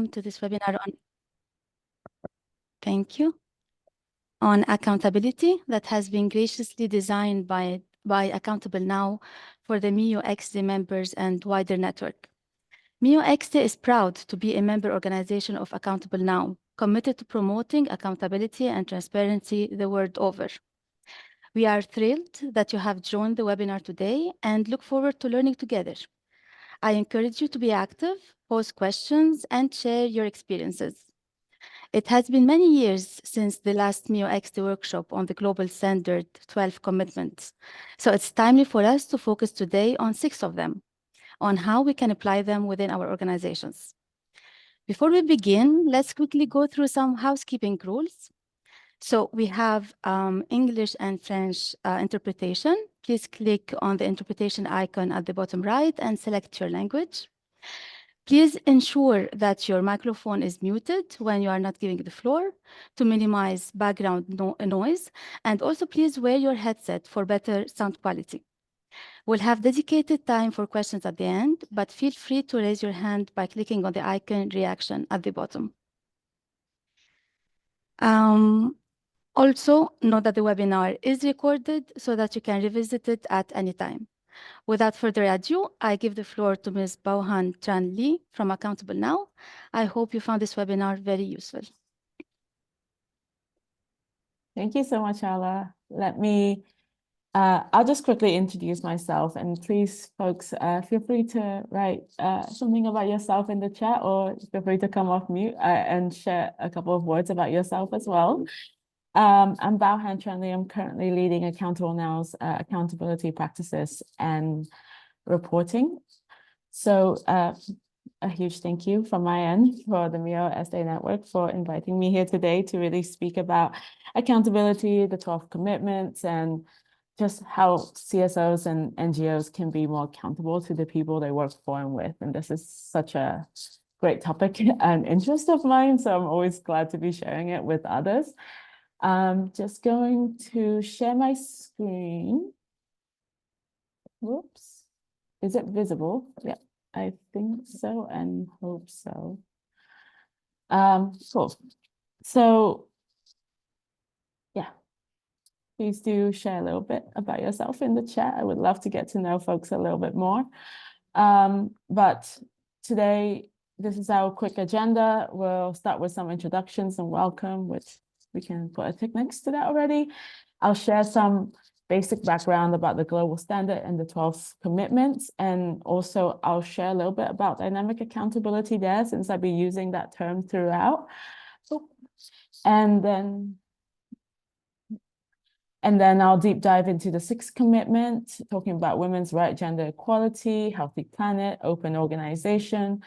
welcome to this webinar on accountability that has been graciously designed by Accountable Now for the MIO-ECSDE members and wider network. MIO-ECSDE is proud to be a member organization of Accountable Now, committed to promoting accountability and transparency the world over. We are thrilled that you have joined the webinar today and look forward to learning together. I encourage you to be active, pose questions, and share your experiences. It has been many years since the last MIO-ECSDE workshop on the global standard 12 commitments. So it's timely for us to focus today on 6 of them, on how we can apply them within our organizations. Before we begin, let's quickly go through some housekeeping rules. So we have English and French interpretation. Please click on the interpretation icon at the bottom right and select your language. Please ensure that your microphone is muted when you are not giving the floor to minimize background noise. And also please wear your headset for better sound quality. We'll have dedicated time for questions at the end, but feel free to raise your hand by clicking on the icon reaction at the bottom. Also, note that the webinar is recorded so that you can revisit it at any time. Without further ado, I give the floor to Ms. Bauhan Tran Lee from Accountable Now. I hope you found this webinar very useful. Thank you so much, Ala. I'll just quickly introduce myself, and please, folks, feel free to write something about yourself in the chat, or feel free to come off mute and share a couple of words about yourself as well. I'm Bauhan Tran Lee. I'm currently leading Accountable Now's accountability practices and reporting. So a huge thank you from my end for the MIO-ECSDE Network for inviting me here today to really speak about accountability, the 12 commitments, and just how CSOs and NGOs can be more accountable to the people they work for and with. And this is such a great topic and interest of mine, so I'm always glad to be sharing it with others. I'm just going to share my screen. Whoops. Is it visible? Yeah, I think so and hope so. Cool. So, yeah, please do share a little bit about yourself in the chat. I would love to get to know folks a little bit more. But today, this is our quick agenda. We'll start with some introductions and welcome, which we can put a tick next to that already. I'll share some basic background about the global standard and the 12 commitments. And also I'll share a little bit about dynamic accountability there, since I'll be using that term throughout. And then I'll deep dive into the 6th commitment, talking about women's right, gender equality, healthy planet, open organization,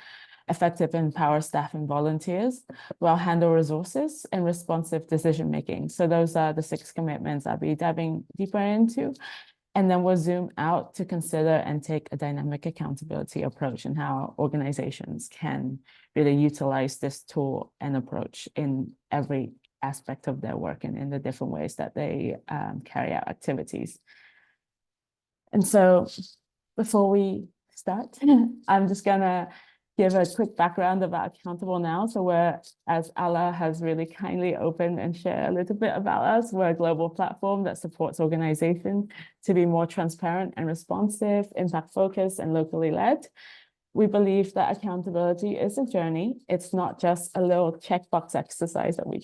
effective empower staff and volunteers, well handle resources, and responsive decision-making. So those are the 6 commitments I'll be diving deeper into. And then we'll zoom out to consider and take a dynamic accountability approach and how organizations can really utilize this tool and approach in every aspect of their work and in the different ways that they carry out activities. And so before we start, I'm just gonna give a quick background about Accountable Now. So we're, as Ala has really kindly opened and shared a little bit about us, we're a global platform that supports organizations to be more transparent and responsive, impact-focused, and locally led. We believe that accountability is a journey. It's not just a little checkbox exercise that we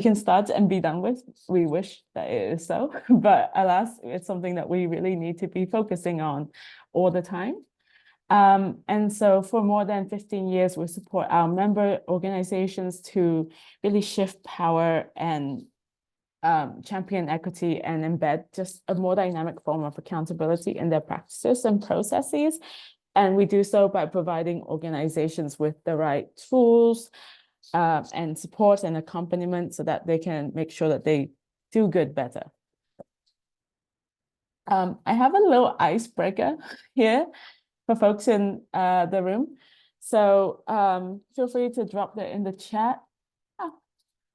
can start and be done with. We wish that it is so, but alas, it's something that we really need to be focusing on all the time. And so for more than 15 years, we support our member organizations to really shift power and champion equity and embed just a more dynamic form of accountability in their practices and processes. And we do so by providing organizations with the right tools and support and accompaniment so that they can make sure that they do good better. I have a little icebreaker here for folks in the room. So feel free to drop that in the chat. Oh,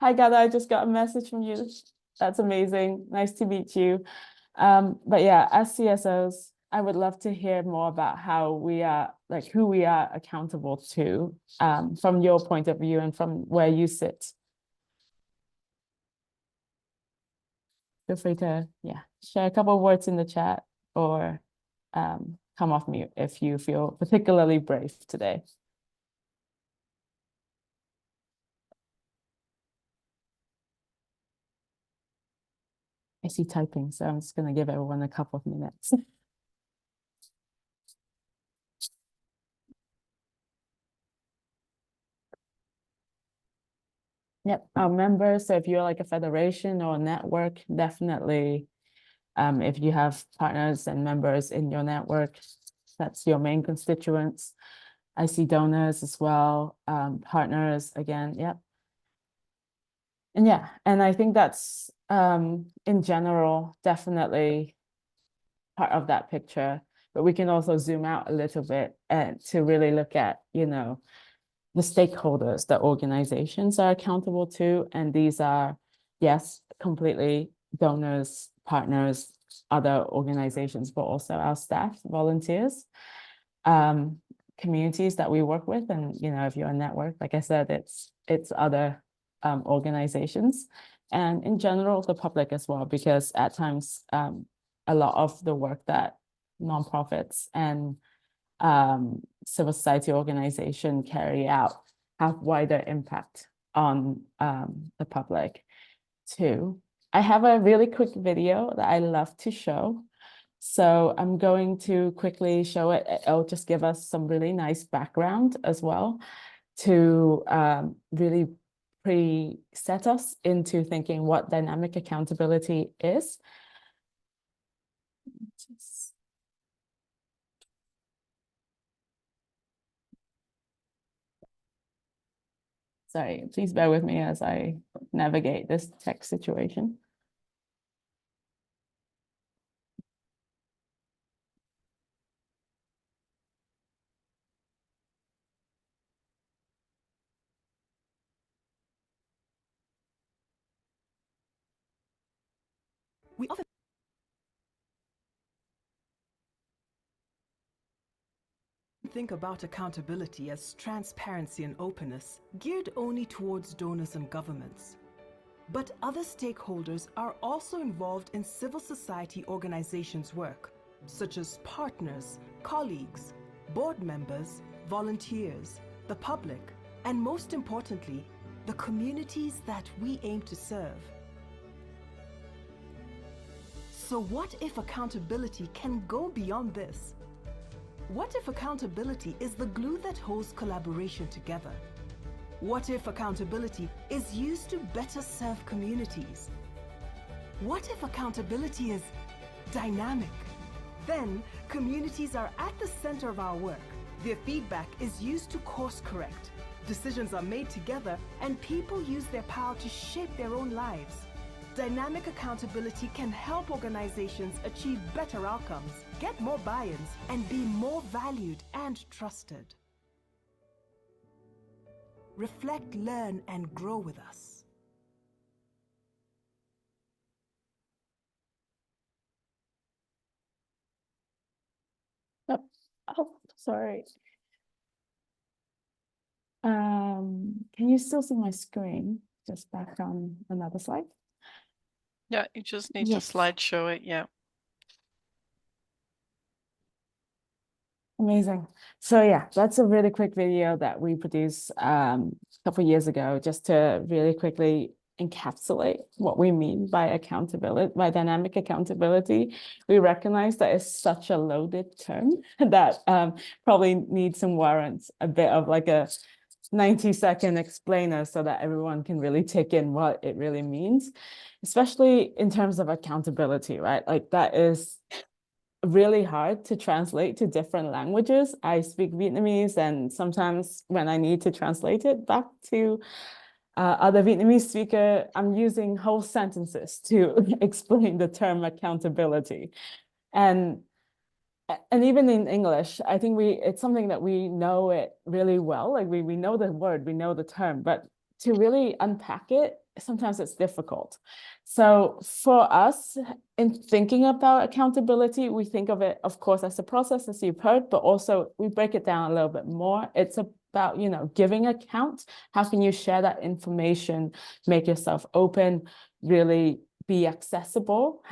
hi, Gada, I just got a message from you. That's amazing. Nice to meet you. But yeah, as CSOs, I would love to hear more about how we are like who we are accountable to from your point of view and from where you sit. Feel free to, share a couple of words in the chat or come off mute if you feel particularly brave today. I see typing, so I'm just going to give everyone a couple of minutes. Yep, our members. So if you're like a federation or a network, definitely, if you have partners and members in your network, that's your main constituents. I see donors as well, partners again, yep. And I think that's in general, definitely part of that picture, but we can also zoom out a little bit and to really look at, the stakeholders that organizations are accountable to. And these are, yes, completely donors, partners, other organizations, but also our staff, volunteers, communities that we work with. And, if you're a network, like I said, it's other organizations, and in general, the public as well, because at times, a lot of the work that nonprofits and civil society organization carry out have wider impact on the public too. I have a really quick video that I love to show. So I'm going to quickly show it. It'll just give us some really nice background as well to really pre-set us into thinking what dynamic accountability is. Sorry, please bear with me as I navigate this tech situation. We often think about accountability as transparency and openness, geared only towards donors and governments. But other stakeholders are also involved in civil society organizations' work, such as partners, colleagues, board members, volunteers, the public, and most importantly, the communities that we aim to serve. So what if accountability can go beyond this? What if accountability is the glue that holds collaboration together? What if accountability is used to better serve communities? What if accountability is dynamic? Then communities are at the center of our work. Their feedback is used to course correct. Decisions are made together and people use their power to shape their own lives. Dynamic accountability can help organizations achieve better outcomes, get more buy-ins, and be more valued and trusted. Reflect, learn, and grow with us. Oh, sorry. Can you still see my screen? Just back on another slide. Yeah, you just need Yes. to slideshow it. Yeah. Amazing. So yeah, that's a really quick video that we produced a couple of years ago, just to really quickly encapsulate what we mean by accountability, by dynamic accountability. We recognize that it's such a loaded term that probably needs some warrants, a bit of like a 90-second explainer so that everyone can really take in what it really means, especially in terms of accountability, right? Like that is really hard to translate to different languages. I speak Vietnamese, and sometimes when I need to translate it back to other Vietnamese speaker, I'm using whole sentences to explain the term accountability. And even in English, I think it's something that we know it really well. Like we know the word, we know the term, but to really unpack it sometimes it's difficult. So for us, in thinking about accountability, we think of it, of course, as a process, as you've heard, but also we break it down a little bit more. It's about, giving account. How can you share that information, make yourself open, really be accessible,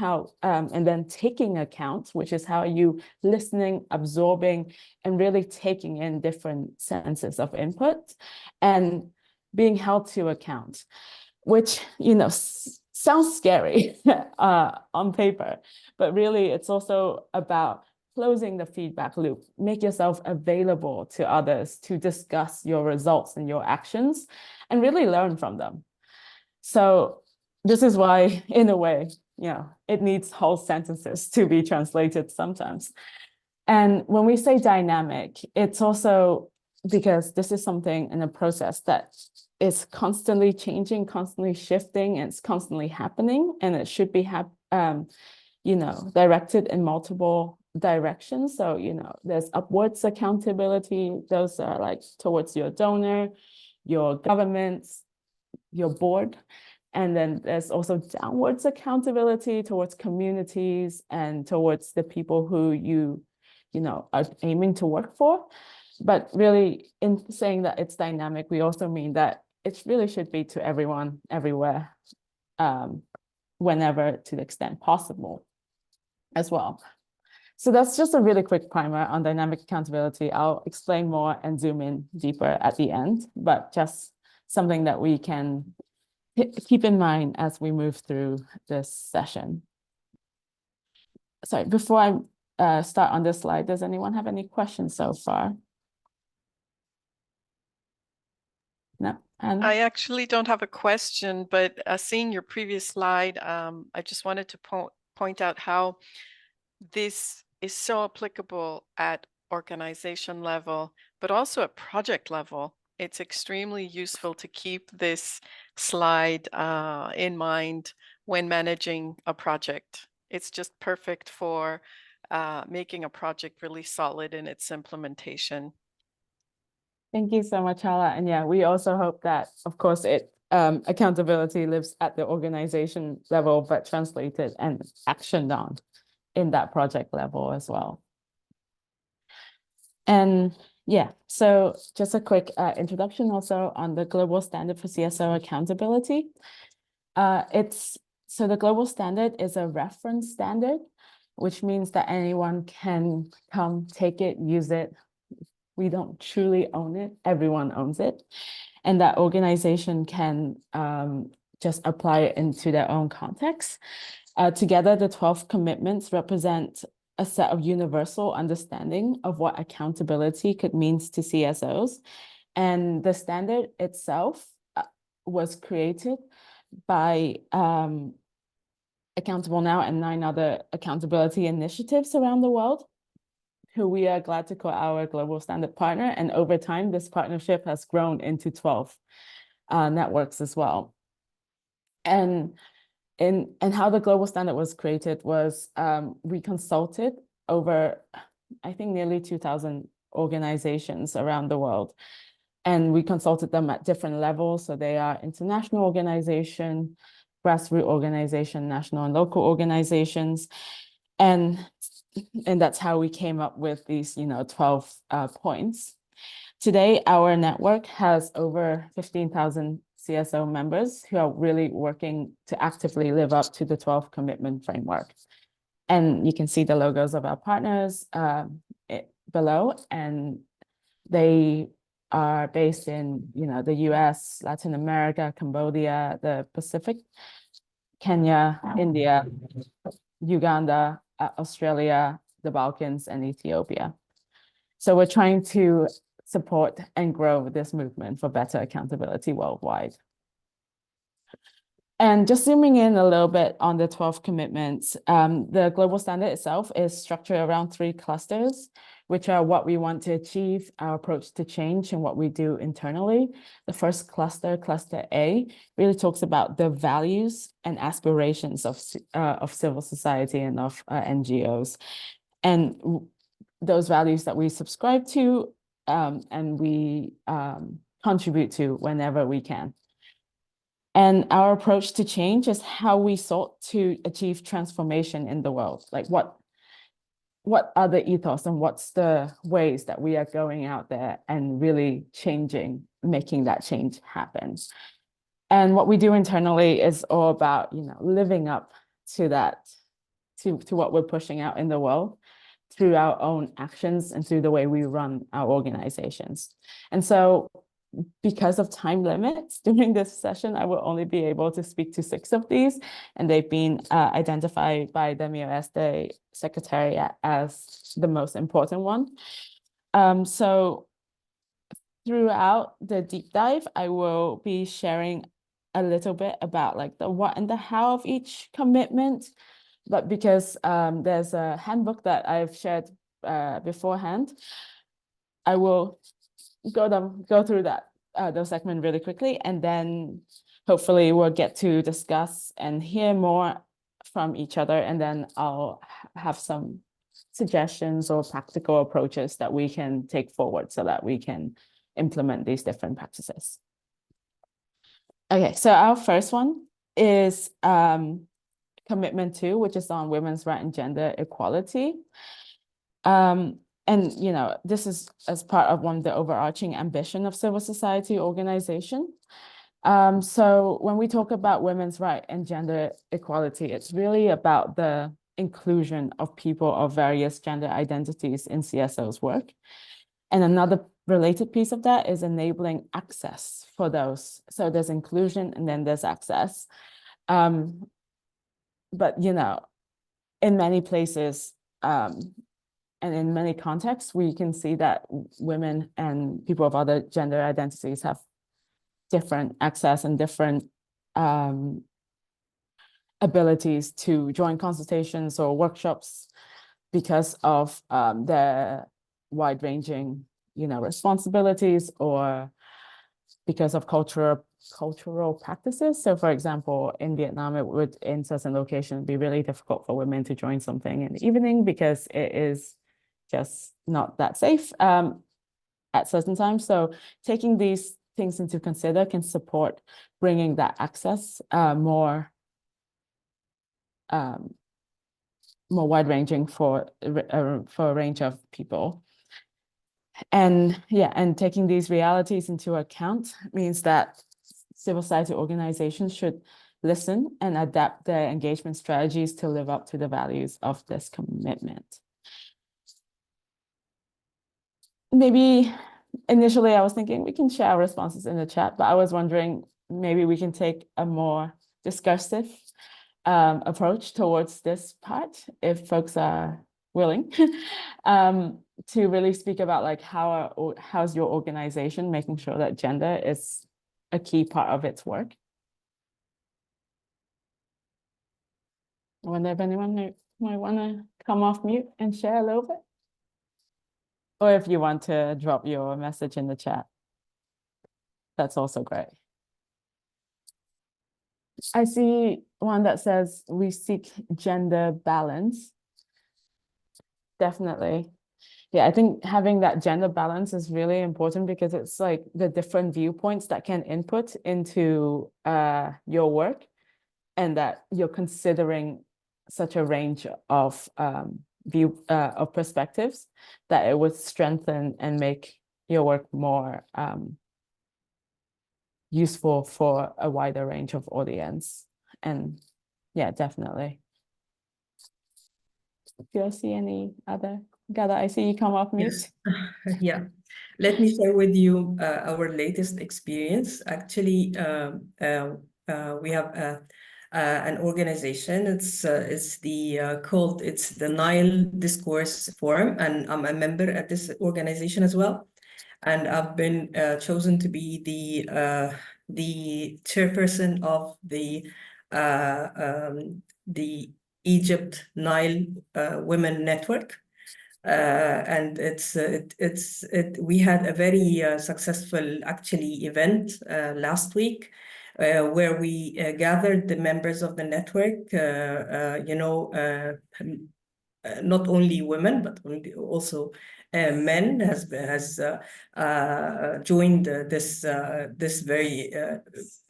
and then taking account, which is how you listening, absorbing, and really taking in different senses of input and being held to account, which, sounds scary on paper, but really it's also about closing the feedback loop, make yourself available to others to discuss your results and your actions and really learn from them. So this is why, in a way, it needs whole sentences to be translated sometimes. And when we say dynamic, it's also because this is something in a process that is constantly changing, constantly shifting, and it's constantly happening, and it should be directed in multiple directions. So, there's upwards accountability. Those are like towards your donor, your governments, your board. And then there's also downwards accountability towards communities and towards the people who you are aiming to work for. But really, in saying that it's dynamic, we also mean that it really should be to everyone, everywhere, whenever, to the extent possible as well. So that's just a really quick primer on dynamic accountability. I'll explain more and zoom in deeper at the end, but just something that we can keep in mind as we move through this session. Sorry, before I start on this slide, does anyone have any questions so far? No, Anna? I actually don't have a question, but seeing your previous slide, I just wanted to point out how this is so applicable at organization level, but also at project level. It's extremely useful to keep this slide in mind when managing a project. It's just perfect for making a project really solid in its implementation. Thank you so much, Hala. And yeah, we also hope that, of course, accountability lives at the organization level, but translated and actioned on in that project level as well. And yeah, so just a quick introduction also on the global standard for CSO accountability. So the global standard is a reference standard, which means that anyone can come, take it, use it. We don't truly own it. Everyone owns it. And that organization can just apply it into their own context. Together, the 12 commitments represent a set of universal understanding of what accountability could mean to CSOs. And the standard itself was created by Accountable Now and 9 other accountability initiatives around the world, who we are glad to call our global standard partner. And over time, this partnership has grown into 12 networks as well. And how the global standard was created was we consulted over, I think, nearly 2,000 organizations around the world. And we consulted them at different levels. So they are international organization, grassroots organization, national and local organizations. And that's how we came up with these, 12 points. Today, our network has over 15,000 CSO members who are really working to actively live up to the 12 commitment framework. And you can see the logos of our partners below, and they are based in, the US, Latin America, Cambodia, the Pacific, Kenya, India, Uganda, Australia, the Balkans, and Ethiopia. So we're trying to support and grow this movement for better accountability worldwide. And just zooming in a little bit on the 12 commitments, the global standard itself is structured around 3 clusters, which are what we want to achieve, our approach to change, and what we do internally. The first cluster, Cluster A, really talks about the values and aspirations of civil society and of NGOs. And those values that we subscribe to and we contribute to whenever we can. And our approach to change is how we sought to achieve transformation in the world. Like what are the ethos and what's the ways that we are going out there and really changing, making that change happen. And what we do internally is all about, living up to that, to what we're pushing out in the world through our own actions and through the way we run our organizations. And so because of time limits during this session, I will only be able to speak to 6 of these, and they've been identified by the MIO-ECSDE Secretariat as the most important one. So throughout the deep dive, I will be sharing a little bit about like the what and the how of each commitment. But because there's a handbook that I've shared beforehand, I will go through those segments really quickly, and then hopefully we'll get to discuss and hear more from each other, and then I'll have some suggestions or practical approaches that we can take forward so that we can implement these different practices. Okay, so our first one is commitment 2, which is on women's right and gender equality. And, this is as part of one of the overarching ambition of civil society organization. So when we talk about women's right and gender equality, it's really about the inclusion of people of various gender identities in CSO's work. And another related piece of that is enabling access for those. So there's inclusion and then there's access. But, in many places, and in many contexts, we can see that women and people of other gender identities have different access and different abilities to join consultations or workshops because of their wide-ranging, responsibilities, or because of cultural practices. So for example, in Vietnam, it would in certain locations be really difficult for women to join something in the evening because it is just not that safe at certain times. So taking these things into consider can support bringing that access more wide-ranging for a range of people. And taking these realities into account means that civil society organizations should listen and adapt their engagement strategies to live up to the values of this commitment. Maybe initially I was thinking we can share our responses in the chat, but I was wondering maybe we can take a more discursive approach towards this part if folks are willing to really speak about like how's your organization making sure that gender is a key part of its work. I wonder if anyone might want to come off mute and share a little bit. Or if you want to drop your message in the chat, that's also great. I see one that says we seek gender balance. Definitely. Yeah, I think having that gender balance is really important because it's like the different viewpoints that can input into your work, and that you're considering such a range of of perspectives that it would strengthen and make your work more useful for a wider range of audience. And yeah, definitely. Do I see any other? Gada, I see you come off mute. Yes. Yeah, let me share with you our latest experience. Actually, we have an organization. It's the Nile Discourse Forum, and I'm a member at this organization as well. And I've been chosen to be the chairperson of the Egypt Nile Women Network. And we had a very successful actually event last week where we gathered the members of the network, not only women, but also men has joined this very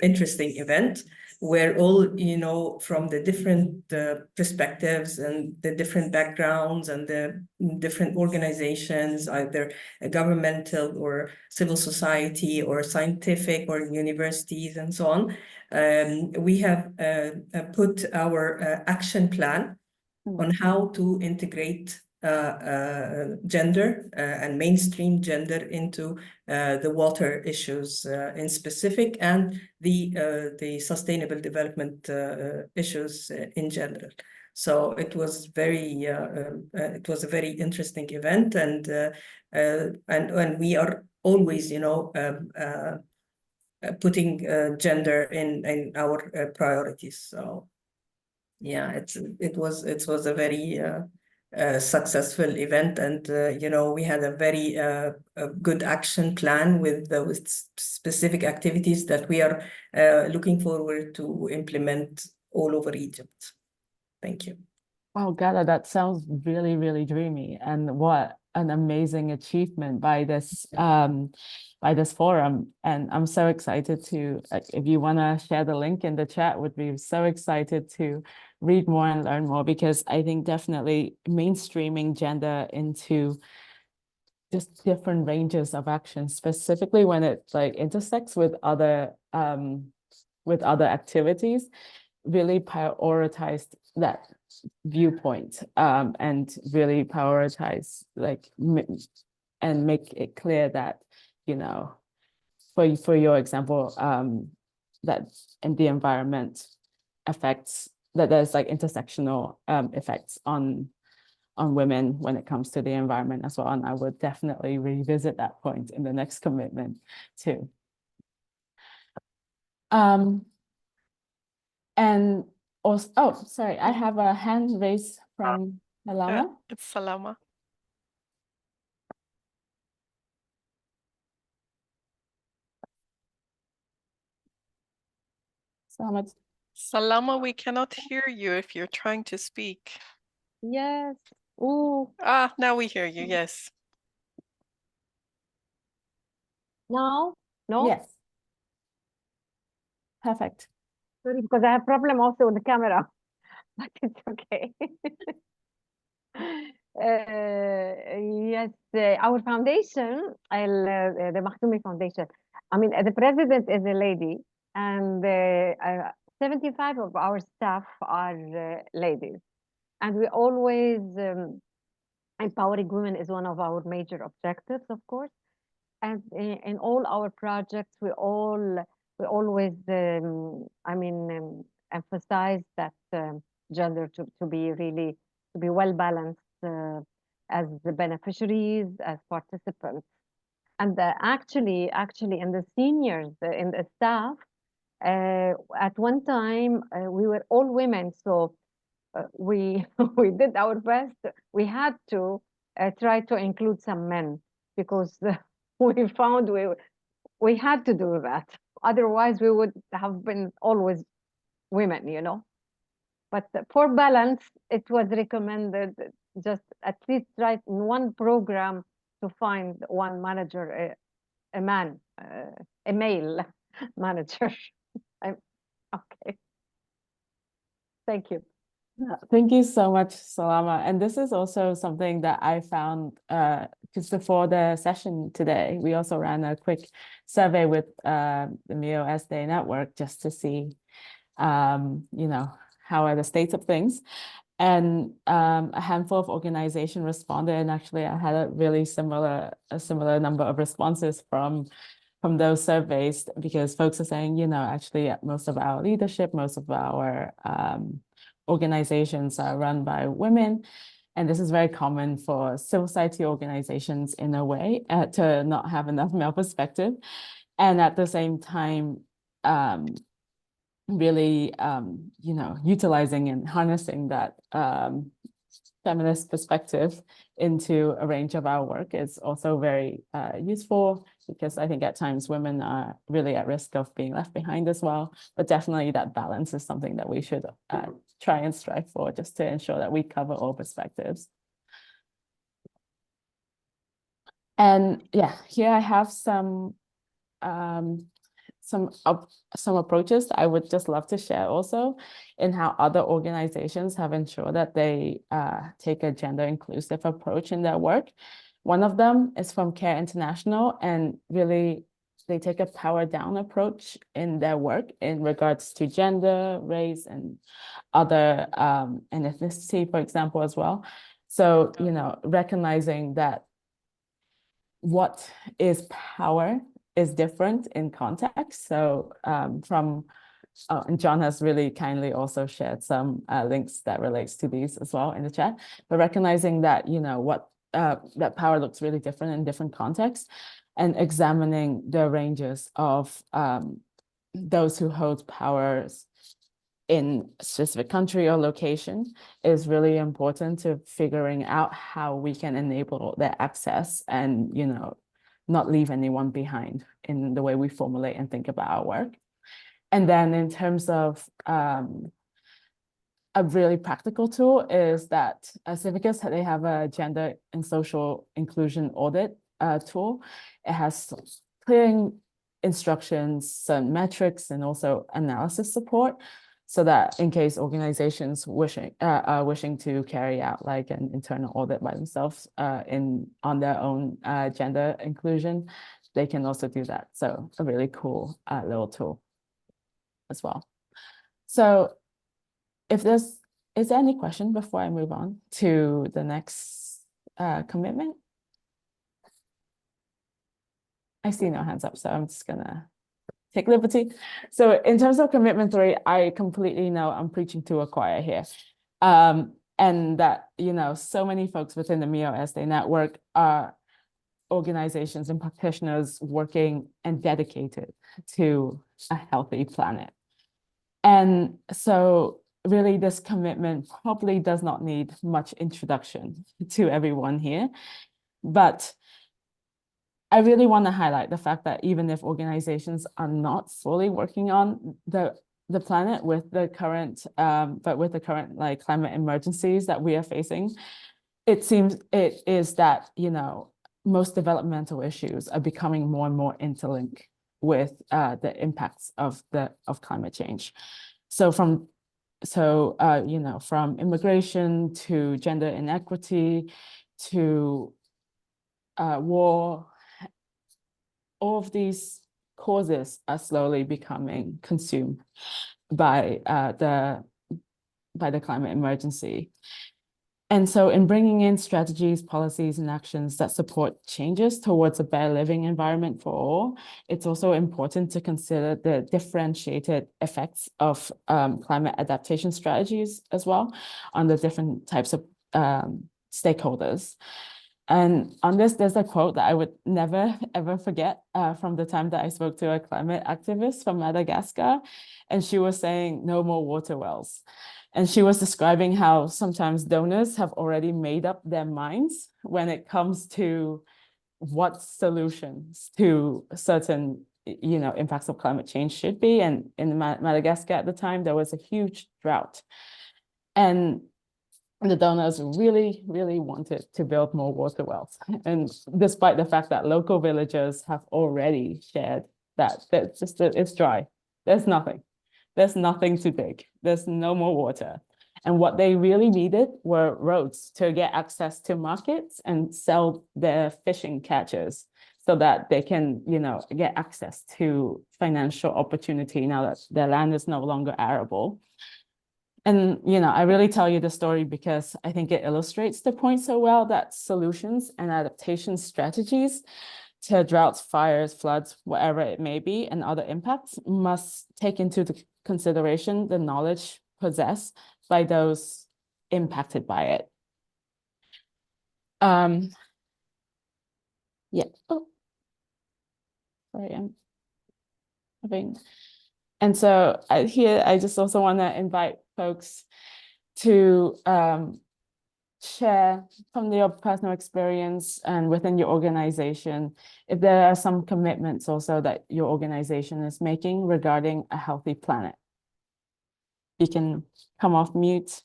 interesting event, where all, from the different perspectives and the different backgrounds and the different organizations, either governmental or civil society or scientific or universities and so on, we have put our action plan on how to integrate gender and mainstream gender into the water issues in specific, and the sustainable development issues in general. So it was it was a very interesting event, and we are always, putting gender in our priorities. So yeah, it was a very successful event, and we had a very good action plan with specific activities that we are looking forward to implement all over Egypt. Thank you. Wow, Gala, that sounds really, really dreamy, and what an amazing achievement by this forum. And I'm so excited to, if you want to share the link in the chat, would be so excited to read more and learn more, because I think definitely mainstreaming gender into just different ranges of action, specifically when it like intersects with other activities, really prioritized that viewpoint, and really prioritize and make it clear that, for your example, that in the environment affects, that there's like intersectional effects on women when it comes to the environment as well. And I would definitely revisit that point in the next commitment too. And also, oh, sorry, I have a hand raised from Salama. It's Salama. Salama, we cannot hear you if you're trying to speak. Yes. Oh, Ah, now we hear you, yes. no, no. Yes. Perfect. Sorry, because I have problem also with the camera, but it's okay. Yes, our foundation, the Makhtoumi Foundation. I mean, the president is a lady, and 75 of our staff are ladies, and we always empowering women is one of our major objectives, of course. And in all our projects, we always, emphasize that gender to be well balanced as the beneficiaries, as participants. And actually, in the seniors, in the staff, at one time we were all women, so we we did our best. We had to try to include some men, because we found we had to do that. Otherwise, we would have been always women, But for balance, it was recommended just at least try in one program to find one manager, a man, a male manager. Okay. Thank you. Thank you so much, Salama. And this is also something that I found just before the session today. We also ran a quick survey with the MIO-ECSDE network just to see, how are the states of things. And a handful of organizations responded, and actually I had a similar number of responses from those surveys, because folks are saying, actually most of our leadership, most of our organizations are run by women. And this is very common for civil society organizations in a way, to not have enough male perspective. And at the same time, really, utilizing and harnessing that feminist perspective into a range of our work is also very useful, because I think at times women are really at risk of being left behind as well. But definitely that balance is something that we should try and strive for, just to ensure that we cover all perspectives. And yeah, here I have some approaches that I would just love to share also in how other organizations have ensured that they take a gender inclusive approach in their work. One of them is from Care International, and really they take a power down approach in their work in regards to gender, race, and other and ethnicity, for example, as well. So, you know, recognizing that what is power is different in context. So and John has really kindly also shared some links that relates to these as well in the chat, but recognizing that, you know, what that power looks really different in different contexts, and examining the ranges of those who hold powers in a specific country or location is really important to figuring out how we can enable their access and, you know, not leave anyone behind in the way we formulate and think about our work. And then in terms of a really practical tool is that Civicus, they have a gender and social inclusion audit tool. It has clearing instructions, some metrics, and also analysis support, so that in case organizations wishing to carry out like an internal audit by themselves on their own gender inclusion, they can also do that. So a really cool little tool as well. So if is there any question before I move on to the next commitment? I see no hands up, so I'm just gonna take liberty. So in terms of commitment 3, I completely know I'm preaching to a choir here. And that, you know, so many folks within the MIO-ECSDE network are organizations and practitioners working and dedicated to a healthy planet. And so really this commitment probably does not need much introduction to everyone here, but I really want to highlight the fact that even if organizations are not fully working on the planet with the current, like climate emergencies that we are facing, it seems it is that, you know, most developmental issues are becoming more and more interlinked with the impacts of climate change. So you know, from immigration to gender inequity to war, all of these causes are slowly becoming consumed by the climate emergency. And so in bringing in strategies, policies, and actions that support changes towards a better living environment for all, it's also important to consider the differentiated effects of climate adaptation strategies as well on the different types of stakeholders. And on this, there's a quote that I would never, ever forget from the time that I spoke to a climate activist from Madagascar. And she was saying, no more water wells. And she was describing how sometimes donors have already made up their minds when it comes to what solutions to certain, you know, impacts of climate change should be. And in Madagascar at the time, there was a huge drought. And the donors really, really wanted to build more water wells. And despite the fact that local villagers have already shared that it's dry, there's nothing to dig, there's no more water. And what they really needed were roads to get access to markets and sell their fishing catches so that they can, you know, get access to financial opportunity now that their land is no longer arable. And, you know, I really tell you the story because I think it illustrates the point so well that solutions and adaptation strategies to droughts, fires, floods, whatever it may be, and other impacts must take into consideration the knowledge possessed by those impacted by it. Yeah. Oh, sorry, I'm having. And so here, I just also want to invite folks to share from your personal experience and within your organization, if there are some commitments also that your organization is making regarding a healthy planet. You can come off mute,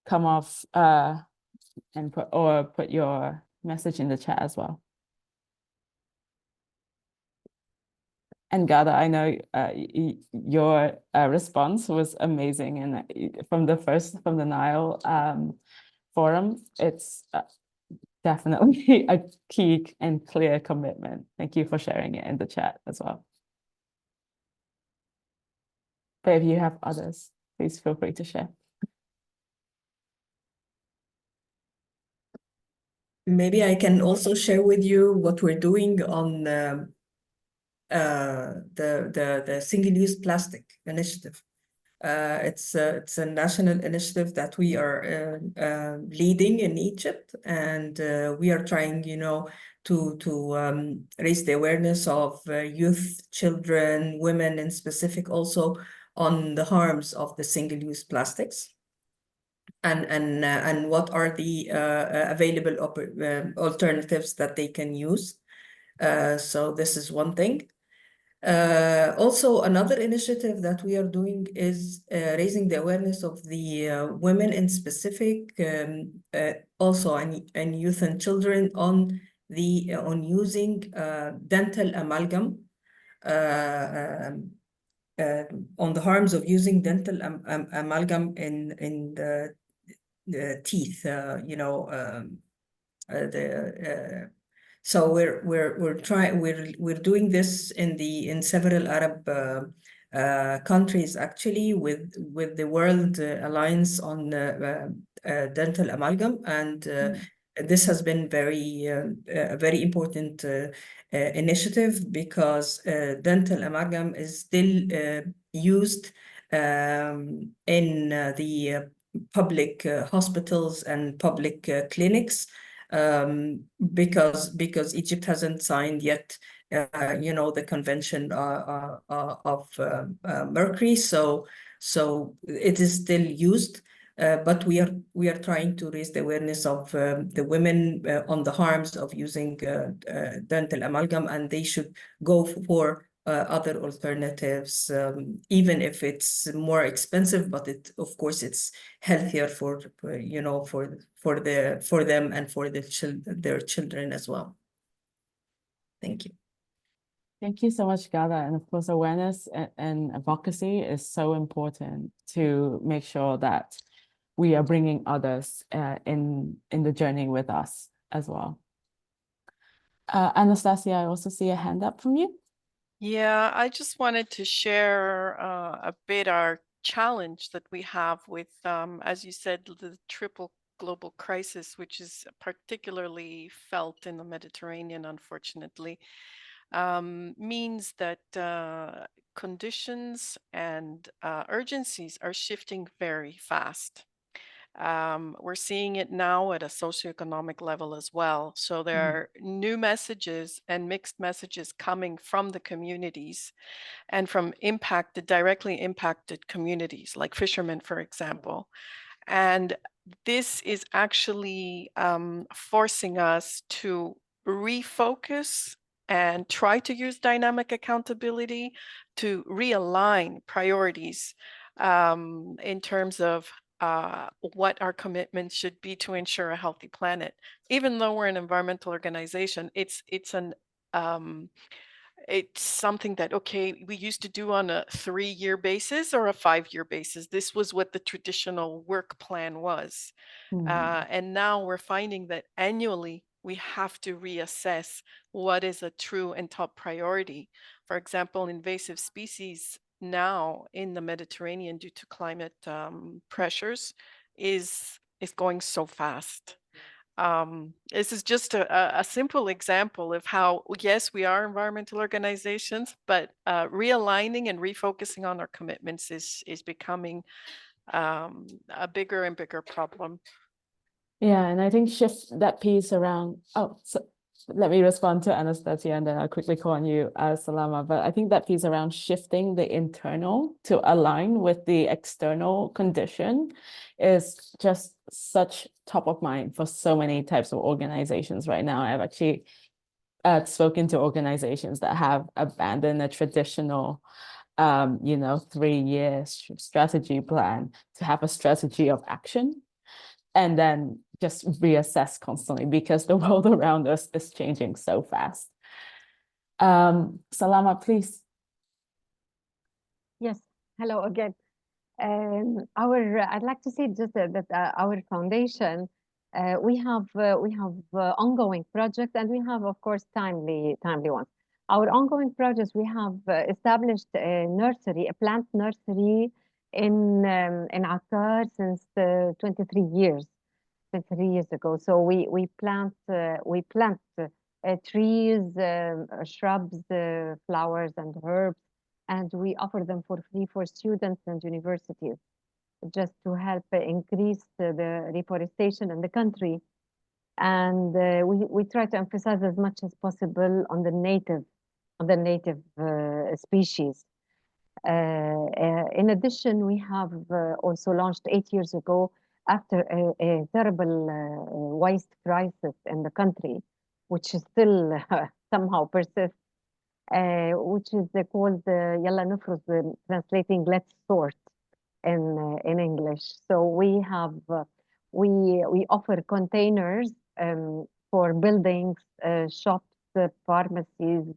come off and put your message in the chat as well. And Gada, I know your response was amazing, and from the Nile forum, it's definitely a key and clear commitment. Thank you for sharing it in the chat as well. But if you have others, please feel free to share. Maybe I can also share with you what we're doing on the single-use plastic initiative. It's a national initiative that we are leading in Egypt, and we are trying, to raise the awareness of youth, children, women in specific, also on the harms of the single-use plastics, and what are the available alternatives that they can use. So this is one thing. Also, another initiative that we are doing is raising the awareness of the women in specific, also and youth and children on using dental amalgam, on the harms of using dental amalgam in the teeth. So we're doing this in several Arab countries, actually, with the World Alliance on Dental Amalgam, and this has been a very important initiative, because dental amalgam is still used in the public hospitals and public clinics, because Egypt hasn't signed yet, the Convention of Mercury, so it is still used. But we are trying to raise the awareness of the women on the harms of using dental amalgam, and they should go for other alternatives, even if it's more expensive. But of course, it's healthier for them and for their children as well. Thank you. Thank you so much, Gada. And of course, awareness and advocacy is so important to make sure that we are bringing others in the journey with us as well. Anastasia, I also see a hand up from you. Yeah, I just wanted to share a bit our challenge that we have with, as you said, the triple global crisis, which is particularly felt in the Mediterranean, unfortunately, means that conditions and urgencies are shifting very fast. We're seeing it now at a socioeconomic level as well. So there are new messages and mixed messages coming from the communities and from directly impacted communities, like fishermen, for example. And this is actually forcing us to refocus and try to use dynamic accountability to realign priorities in terms of what our commitment should be to ensure a healthy planet. Even though we're an environmental organization, it's something that, okay, we used to do on a 3-year basis or a 5-year basis. This was what the traditional work plan was. And now we're finding that annually we have to reassess what is a true and top priority. For example, invasive species now in the Mediterranean, due to climate pressures, is going so fast. This is just a simple example of how, yes, we are environmental organizations, but realigning and refocusing on our commitments is becoming a bigger and bigger problem. Yeah, and I think shift that piece around, so let me respond to Anastasia, and then I'll quickly call on you, Salama. But I think that piece around shifting the internal to align with the external condition is just such top of mind for so many types of organizations right now. I've actually spoken to organizations that have abandoned a traditional 3-year strategy plan to have a strategy of action, and then just reassess constantly because the world around us is changing so fast. Salama, please Yes, hello again. I'd like to say just that our foundation, we have ongoing projects, and we have, of course, timely ones. Our ongoing projects, we have established a nursery, a plant nursery in Akkar since 23 years. 23 years ago. So we plant trees, shrubs, flowers, and herbs, and we offer them for free for students and universities, just to help increase the reforestation in the country. And we try to emphasize as much as possible on the native species. In addition, we have also launched 8 years ago, after a terrible waste crisis in the country, which is still somehow persists, which is called Yalla Nufruz, translating let's sort in English. So we have we offer containers for buildings, shops, pharmacies,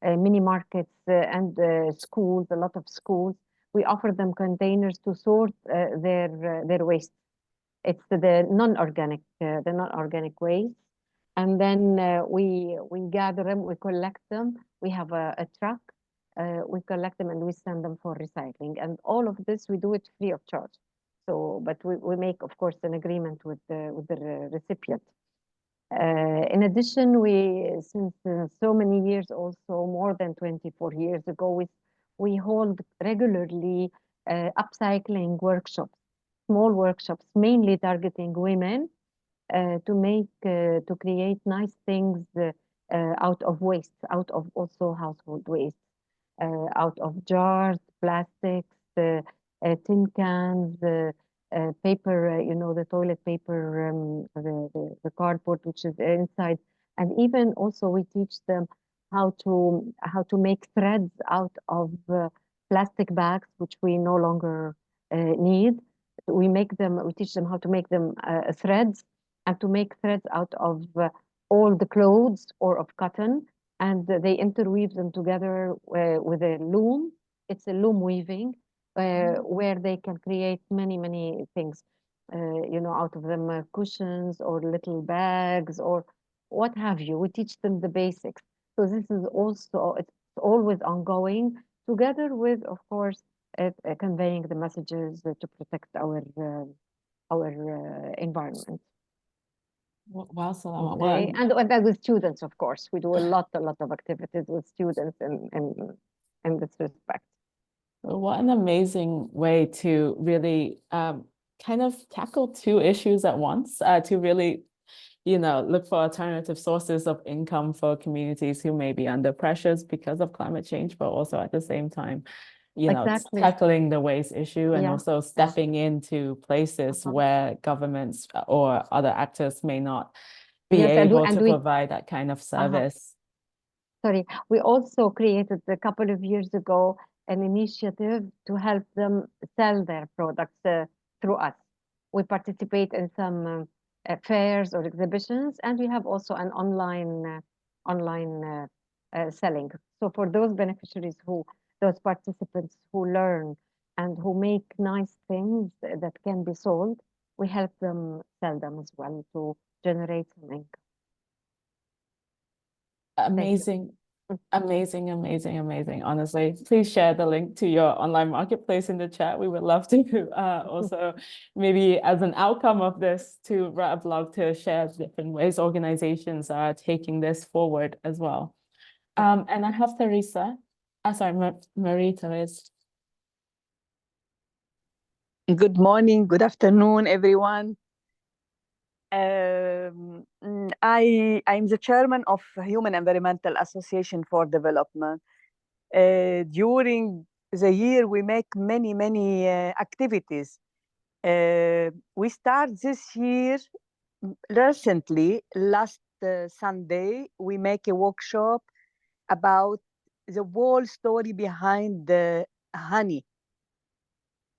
mini markets, and schools. A lot of schools. We offer them containers to sort their waste. It's the non-organic waste, and then we gather them, we collect them. We have a truck. We collect them and we send them for recycling. And all of this, we do it free of charge. So, but we make, of course, an agreement with the recipient. In addition, since so many years, also more than 24 years ago, we hold regularly upcycling workshops, small workshops, mainly targeting women, to create nice things out of waste, out of also household waste, out of jars, plastics, tin cans, paper, the toilet paper, the cardboard which is inside, and even also we teach them how to make threads out of plastic bags which we no longer need. We teach them how to make them threads, and to make threads out of all the clothes or of cotton, and they interweave them together with a loom. It's a loom weaving, where they can create many things, out of them, cushions or little bags or what have you. We teach them the basics. So this is also, it's always ongoing, together with, of course, conveying the messages to protect our environment. Wow, Salama. Okay. And with students, of course, we do a lot of activities with students in this respect. What an amazing way to really kind of tackle two issues at once, to really, look for alternative sources of income for communities who may be under pressures because of climate change, but also at the same time, Exactly. tackling the waste issue, and also stepping into places where governments or other actors may not be able to provide that kind of service. Sorry, we also created a couple of years ago an initiative to help them sell their products through us. We participate in some fairs or exhibitions, and we have also an online selling. So for those beneficiaries, those participants who learn and who make nice things that can be sold, we help them sell them as well to generate some income. Amazing. Honestly, please share the link to your online marketplace in the chat. We would love to also, maybe as an outcome of this, to write a blog to share different ways organizations are taking this forward as well. And I have Teresa. Marie-Therese. Good morning, good afternoon, everyone. I'm the chairman of Human Environmental Association for Development. During the year, we make many activities. We start this year recently. Last Sunday, we make a workshop about the whole story behind the honey.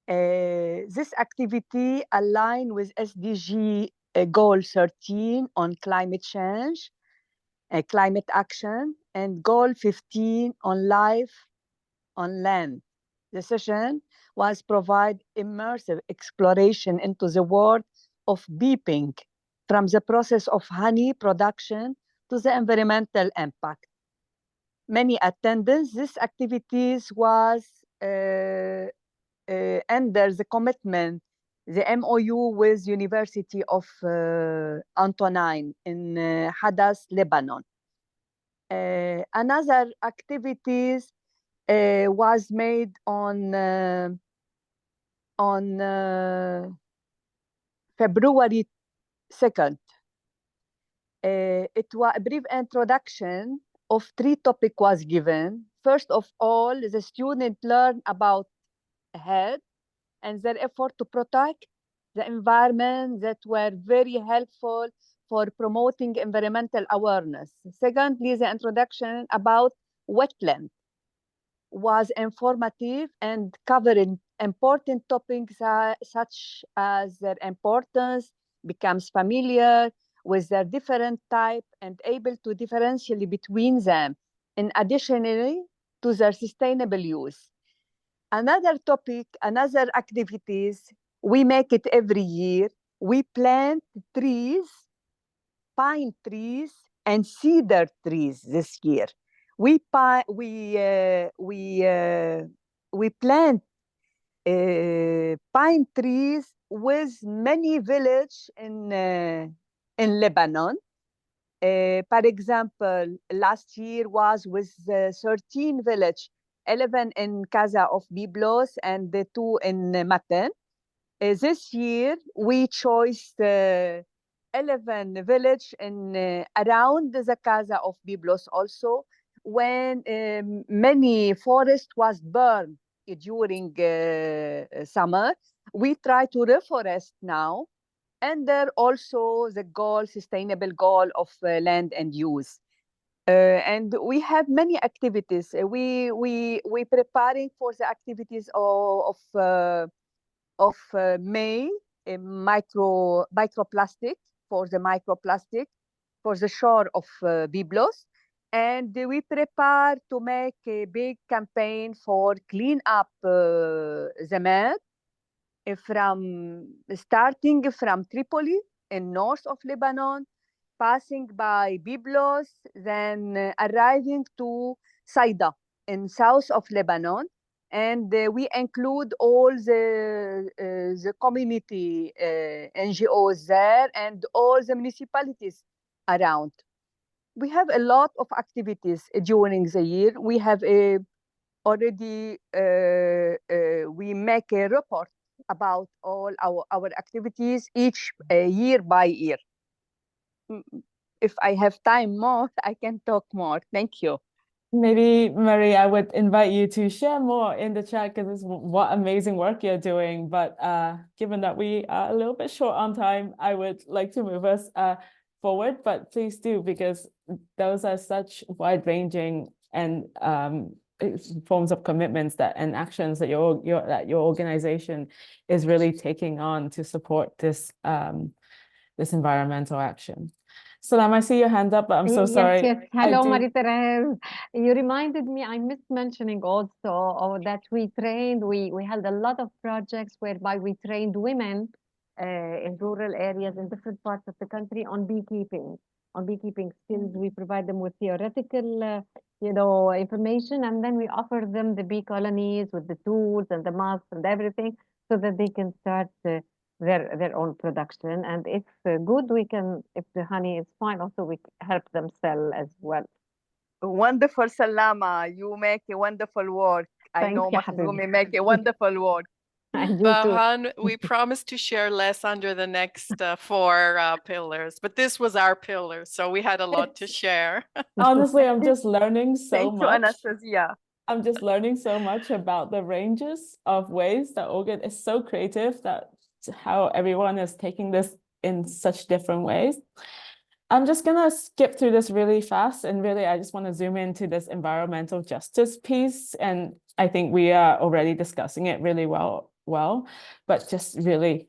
This activity aligns with SDG Goal 13 on climate change, climate action, and Goal 15 on life on land. The session was provide immersive exploration into the world of beeping, from the process of honey production to the environmental impact. Many attendants. This activities was under the commitment, the MOU with University of Antonine in Hadass, Lebanon. Another activities was made on February 2nd. It was a brief introduction of 3 topics was given. First of all, the student learned about health and their effort to protect the environment that were very helpful for promoting environmental awareness. Secondly, the introduction about wetland was informative and covering important topics such as their importance, becomes familiar with their different type and able to differentiate between them, in additionally to their sustainable use. Another topic, another activities, we make it every year. We plant trees, pine trees, and cedar trees this year. We plant pine trees with many villages in Lebanon. For example, last year was with 13 villages, 11 in Casa of Byblos and the 2 in Maten. This year, we chose 11 villages in around the Casa of Byblos also, when many forest was burned during summer. We try to reforest now, and there also the goal, sustainable goal of land and use. And we have many activities. We preparing for the activities of May, microplastic, for the microplastic for the shore of Byblos. And we prepare to make a big campaign for clean up the Med, starting from Tripoli in north of Lebanon, passing by Byblos, then arriving to Saida in south of Lebanon. And we include all the community NGOs there and all the municipalities around. We have a lot of activities during the year. We have already, we make a report about all our activities each year by year. If I have time more, I can talk more. Thank you. Maybe, Marie, I would invite you to share more in the chat, because what amazing work you're doing. But given that we are a little bit short on time, I would like to move us forward. But please do, because those are such wide-ranging and forms of commitments and actions that your organization is really taking on to support this this environmental action. Salam, I see your hand up, but I'm so sorry. Yes. Hello, Marie-Thérèse. You reminded me, I missed mentioning also that we trained, we held a lot of projects whereby we trained women in rural areas in different parts of the country on beekeeping skills. We provide them with theoretical, information, and then we offer them the bee colonies with the tools and the masks and everything, so that they can start their own production. And if good, we can, if the honey is fine, also we help them sell as well. Wonderful, Salama. You make a wonderful work. I know Makhzoumi make a wonderful work. And you Bahan, we promised to share less under the next 4 pillars, but this was our pillar, so we had a lot to share. Honestly, I'm just learning so Thank much. you, Anastasia. I'm just learning so much about the ranges of ways that organ is so creative, that how everyone is taking this in such different ways. I'm just gonna skip through this really fast, and really I just want to zoom into this environmental justice piece. And I think we are already discussing it really well, but just really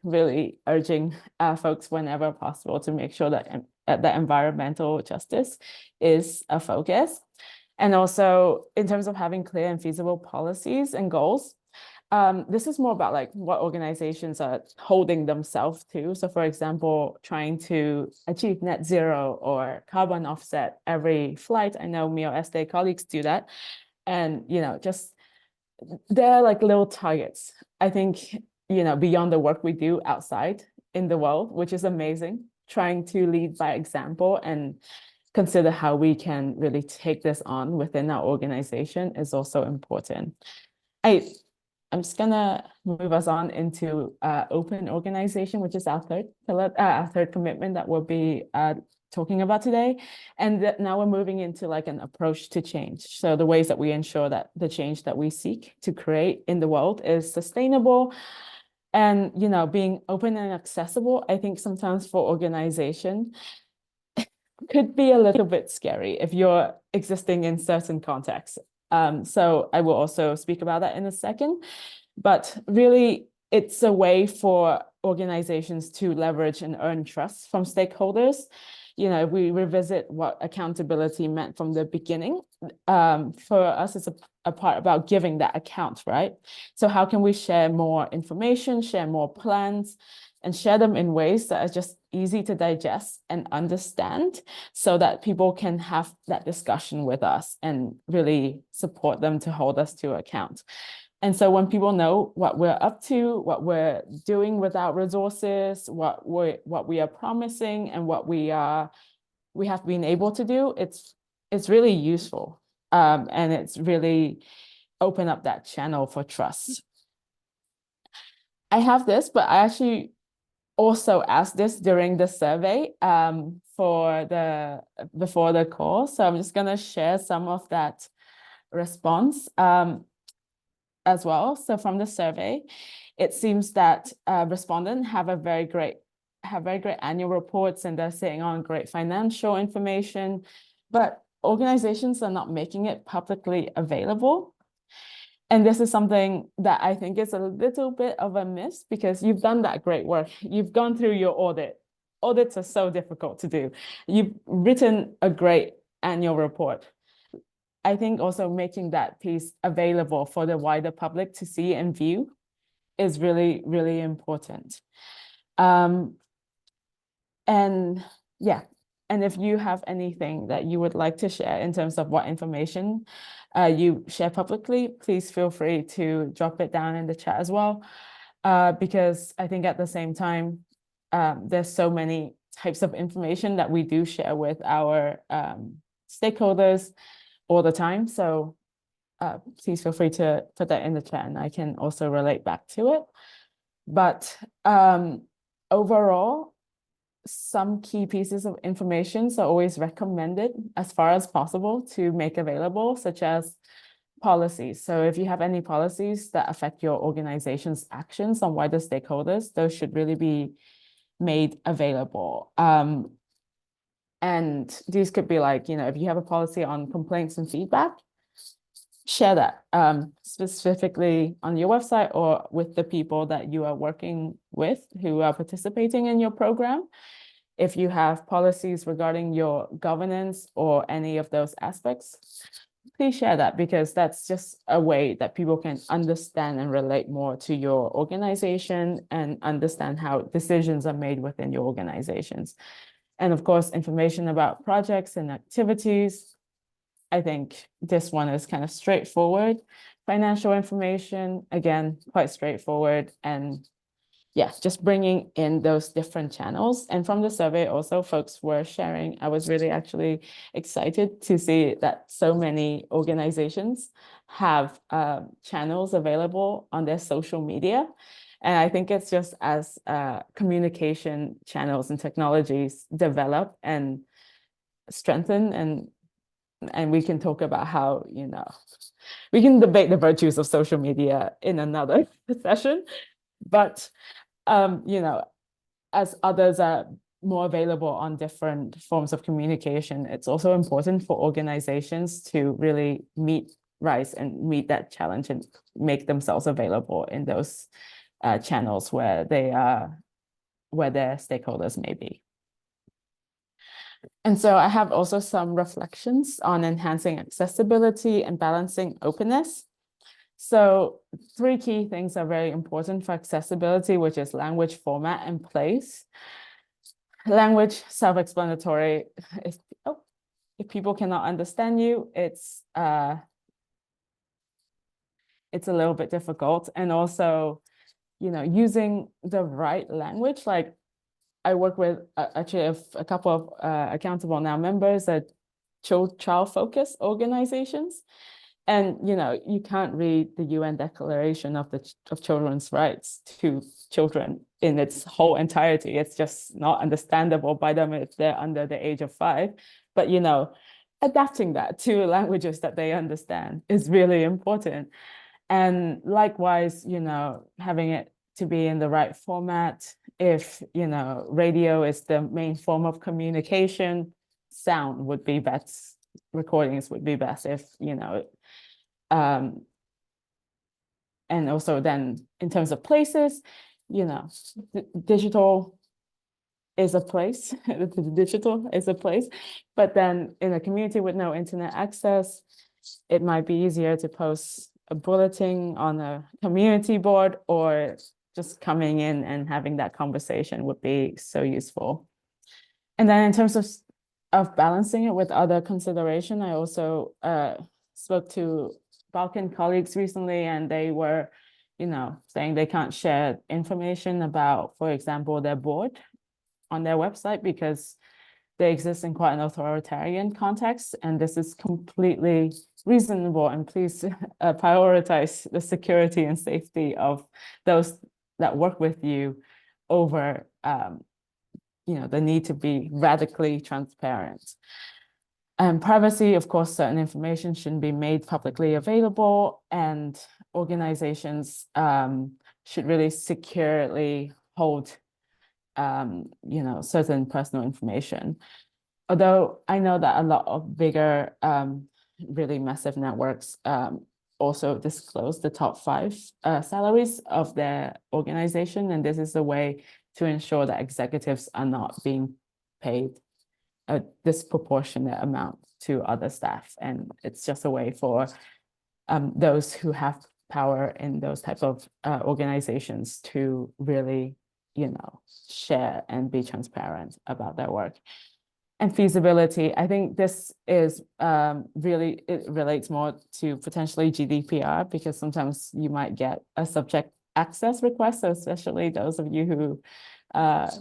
urging folks whenever possible to make sure that that environmental justice is a focus. And also in terms of having clear and feasible policies and goals. This is more about like what organizations are holding themselves to. So for example, trying to achieve net zero or carbon offset every flight. I know MIO-ECSDE colleagues do that. And, just they're like little targets. I think, beyond the work we do outside in the world, which is amazing, trying to lead by example and consider how we can really take this on within our organization is also important. I'm just gonna move us on into open organization, which is our third pillar, our third commitment that we'll be talking about today. And now we're moving into like an approach to change. So the ways that we ensure that the change that we seek to create in the world is sustainable and, being open and accessible. I think sometimes for organization could be a little bit scary if you're existing in certain contexts. So I will also speak about that in a second, but really it's a way for organizations to leverage and earn trust from stakeholders. If we revisit what accountability meant from the beginning, for us, it's a part about giving that account, right? So how can we share more information, share more plans, and share them in ways that are just easy to digest and understand so that people can have that discussion with us and really support them to hold us to account. And so when people know what we're up to, what we're doing with our resources, what we are promising and what we have been able to do, it's really useful. And it's really open up that channel for trust. I have this, but I actually also asked this during the survey before the call. So I'm just going to share some of that response as well. So from the survey, it seems that respondents have very great annual reports and they're sitting on great financial information, but organizations are not making it publicly available. And this is something that I think is a little bit of a miss because you've done that great work. You've gone through your audit. Audits are so difficult to do. You've written a great annual report. I think also making that piece available for the wider public to see and view is really, really important. And yeah, and if you have anything that you would like to share in terms of what information you share publicly, please feel free to drop it down in the chat as well. Because I think at the same time, there's so many types of information that we do share with our stakeholders all the time. So please feel free to put that in the chat and I can also relate back to it. But overall, some key pieces of information are always recommended as far as possible to make available, such as policies. So if you have any policies that affect your organization's actions on wider stakeholders, those should really be made available. And these could be like, if you have a policy on complaints and feedback, share that specifically on your website or with the people that you are working with who are participating in your program. If you have policies regarding your governance or any of those aspects, please share that because that's just a way that people can understand and relate more to your organization and understand how decisions are made within your organizations. And of course, information about projects and activities. I think this one is kind of straightforward. Financial information, again, quite straightforward. And yeah, just bringing in those different channels. And from the survey also, folks were sharing. I was really actually excited to see that so many organizations have channels available on their social media. And I think it's just as communication channels and technologies develop and strengthen and we can talk about how, we can debate the virtues of social media in another session, but, as others are more available on different forms of communication, it's also important for organizations to really rise and meet that challenge and make themselves available in those channels where their stakeholders may be. And so I have also some reflections on enhancing accessibility and balancing openness. So 3 key things are very important for accessibility, which is language, format, and place. Language, self-explanatory. If people cannot understand you, it's a little bit difficult. And also, using the right language. Like, I work with actually a couple of Accountable Now members at child-focused organizations. And, you can't read the UN Declaration of Children's Rights to children in its whole entirety. It's just not understandable by them if they're under the age of 5. But, adapting that to languages that they understand is really important. And likewise, having it to be in the right format. If, radio is the main form of communication, sound would be best, recordings would be best if, and also then in terms of places, digital is a place, digital is a place, but then in a community with no internet access, it might be easier to post a bulletin on a community board, or just coming in and having that conversation would be so useful. And then in terms of balancing it with other consideration, I also spoke to Balkan colleagues recently, and they were, saying they can't share information about, for example, their board on their website because they exist in quite an authoritarian context, and this is completely reasonable. And please prioritize the security and safety of those that work with you over, the need to be radically transparent. And privacy, of course, certain information shouldn't be made publicly available, and organizations should really securely hold certain personal information. Although I know that a lot of bigger, really massive networks also disclose the top 5 salaries of their organization. And this is a way to ensure that executives are not being paid a disproportionate amount to other staff. And it's just a way for those who have power in those types of organizations to really, share and be transparent about their work. And feasibility, I think this is really, it relates more to potentially GDPR, because sometimes you might get a subject access request, so especially those of you who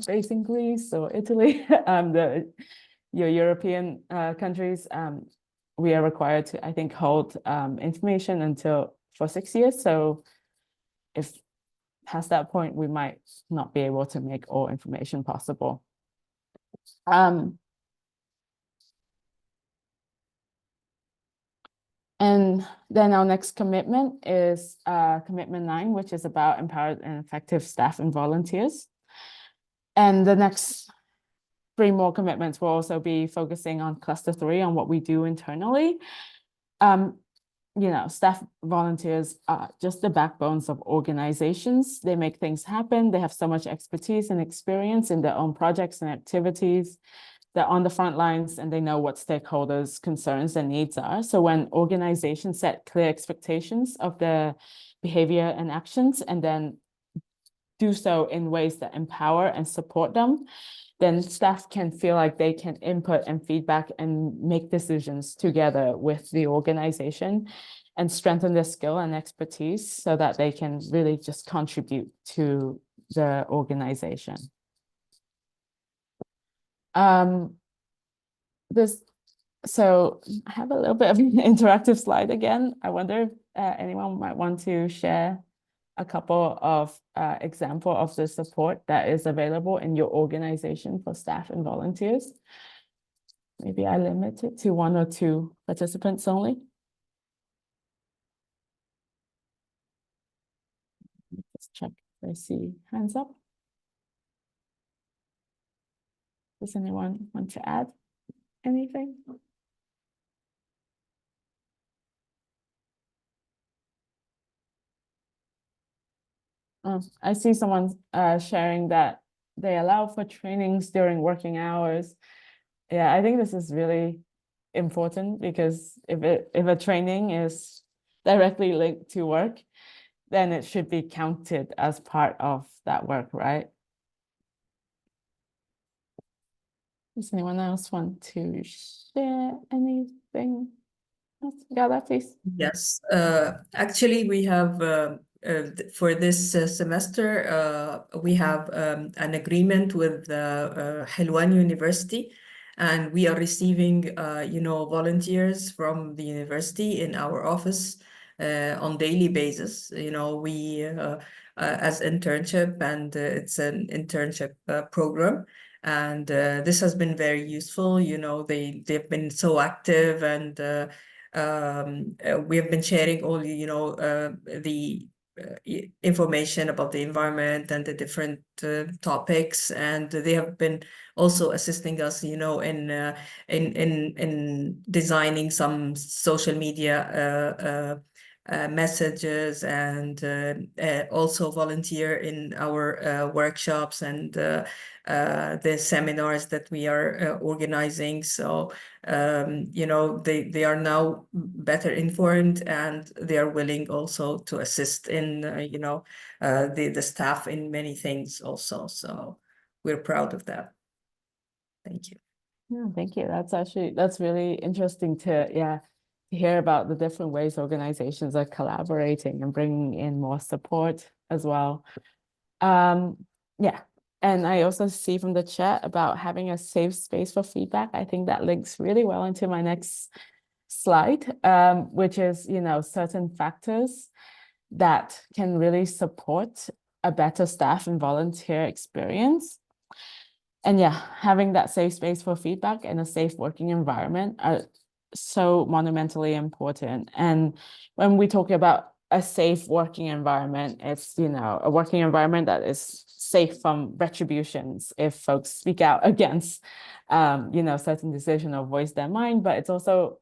based in Greece or Italy, your European countries, we are required to, I think, hold information for 6 years. So if past that point, we might not be able to make all information possible. And then our next commitment is commitment 9, which is about empowered and effective staff and volunteers. And the next 3 more commitments will also be focusing on cluster 3, on what we do internally. Staff volunteers are just the backbones of organizations. They make things happen. They have so much expertise and experience in their own projects and activities. They're on the front lines, and they know what stakeholders' concerns and needs are. So when organizations set clear expectations of their behavior and actions, and then do so in ways that empower and support them, then staff can feel like they can input and feedback and make decisions together with the organization and strengthen their skill and expertise so that they can really just contribute to the organization. So I have a little bit of an interactive slide again. I wonder if anyone might want to share a couple of examples of the support that is available in your organization for staff and volunteers. Maybe I limit it to 1 or 2 participants only. Let's check if I see hands up. Does anyone want to add anything? I see someone sharing that they allow for trainings during working hours. Yeah, I think this is really important, because if a training is directly linked to work, then it should be counted as part of that work, right? Does anyone else want to share anything else? Yeah, please. Yes, actually, we have for this semester, we have an agreement with Helwan University, and we are receiving, volunteers from the university in our office on daily basis. We as internship, and it's an internship program. And this has been very useful. They've been so active, and we have been sharing all the information about the environment and the different topics, and they have been also assisting us in designing some social media messages, and also volunteer in our workshops and the seminars that we are organizing. So they are now better informed, and they are willing also to assist in the staff in many things also. So we're proud of that. Thank you. Yeah, thank you. That's really interesting to hear about the different ways organizations are collaborating and bringing in more support as well. Yeah. And I also see from the chat about having a safe space for feedback. I think that links really well into my next slide, which is, certain factors that can really support a better staff and volunteer experience. And having that safe space for feedback and a safe working environment are so monumentally important. And when we talk about a safe working environment, it's, a working environment that is safe from retributions if folks speak out against, certain decision or voice their mind. But it's also,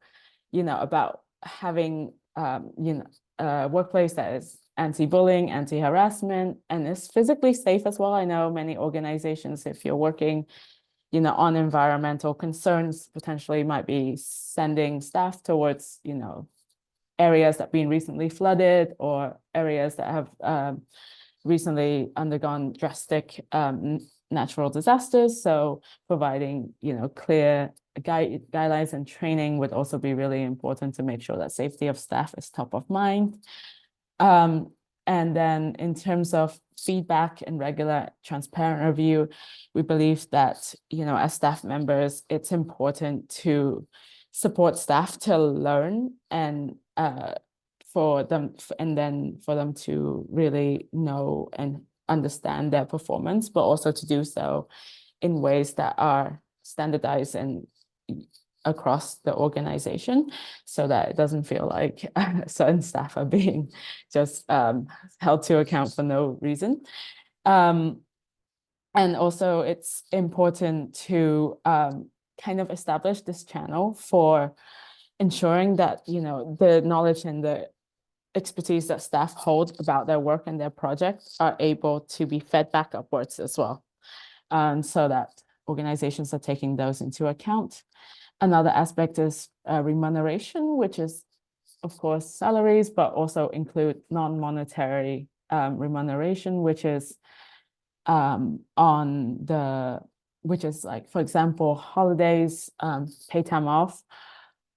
about having, a workplace that is anti-bullying, anti-harassment, and is physically safe as well. I know many organizations, if you're working, on environmental concerns, potentially might be sending staff towards, areas that have been recently flooded or areas that have recently undergone drastic natural disasters. So providing, clear guidelines and training would also be really important to make sure that safety of staff is top of mind. And then in terms of feedback and regular transparent review, we believe that, as staff members, it's important to support staff to learn and for them to really know and understand their performance, but also to do so in ways that are standardized and across the organization, so that it doesn't feel like certain staff are being just held to account for no reason. And also it's important to kind of establish this channel for ensuring that, the knowledge and the expertise that staff hold about their work and their projects are able to be fed back upwards as well, so that organizations are taking those into account. Another aspect is remuneration, which is, of course, salaries, but also include non-monetary remuneration, which is like, for example, holidays, pay time off,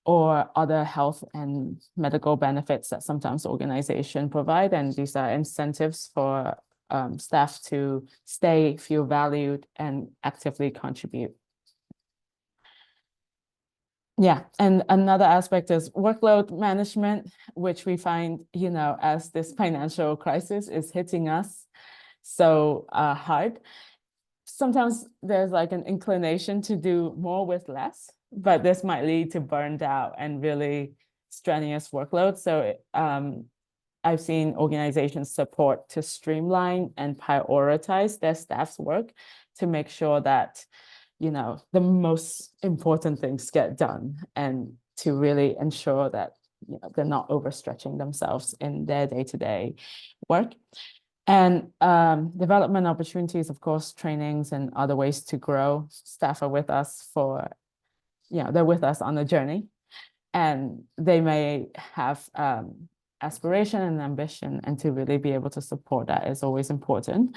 or other health and medical benefits that sometimes organizations provide. And these are incentives for staff to stay, feel valued, and actively contribute. Yeah, and another aspect is workload management, which we find, as this financial crisis is hitting us so hard. Sometimes there's like an inclination to do more with less, but this might lead to burned out and really strenuous workload. So I've seen organizations support to streamline and prioritize their staff's work to make sure that, the most important things get done, and to really ensure that, they're not overstretching themselves in their day-to-day work. And development opportunities, of course, trainings and other ways to grow. Staff are with us they're with us on the journey, and they may have aspiration and ambition, and to really be able to support that is always important.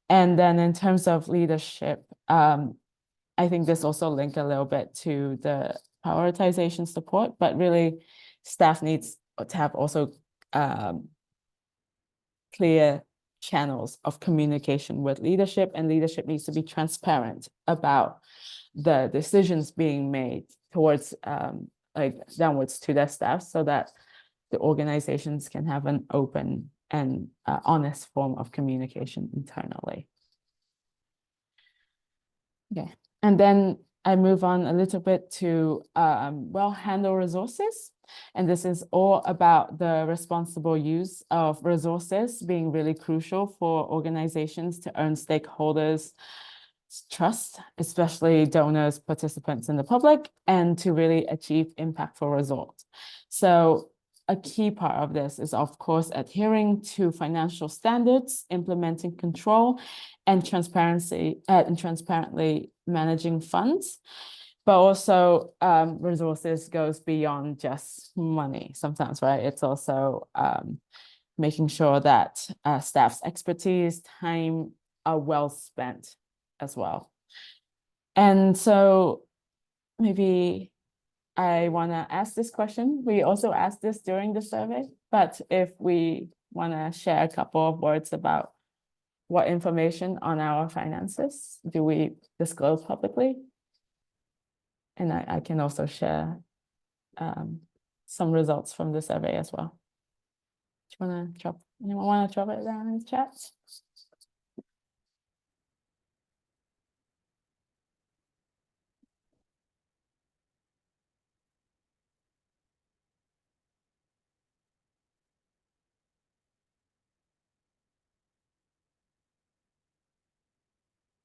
And then in terms of leadership, I think this also linked a little bit to the prioritization support, but really staff needs to have also clear channels of communication with leadership, and leadership needs to be transparent about the decisions being made towards like downwards to their staff, so that the organizations can have an open and honest form of communication internally. Okay, and then I move on a little bit to well-handled resources. And this is all about the responsible use of resources being really crucial for organizations to earn stakeholders' trust, especially donors, participants in the public, and to really achieve impactful results. So a key part of this is, of course, adhering to financial standards, implementing control, and transparency and transparently managing funds. But also resources goes beyond just money sometimes, right? It's also making sure that staff's expertise, time are well spent as well. And so maybe I want to ask this question. We also asked this during the survey, but if we want to share a couple of words about what information on our finances do we disclose publicly? And I can also share some results from the survey as well. Do you want to drop, anyone want to drop it down in the chat?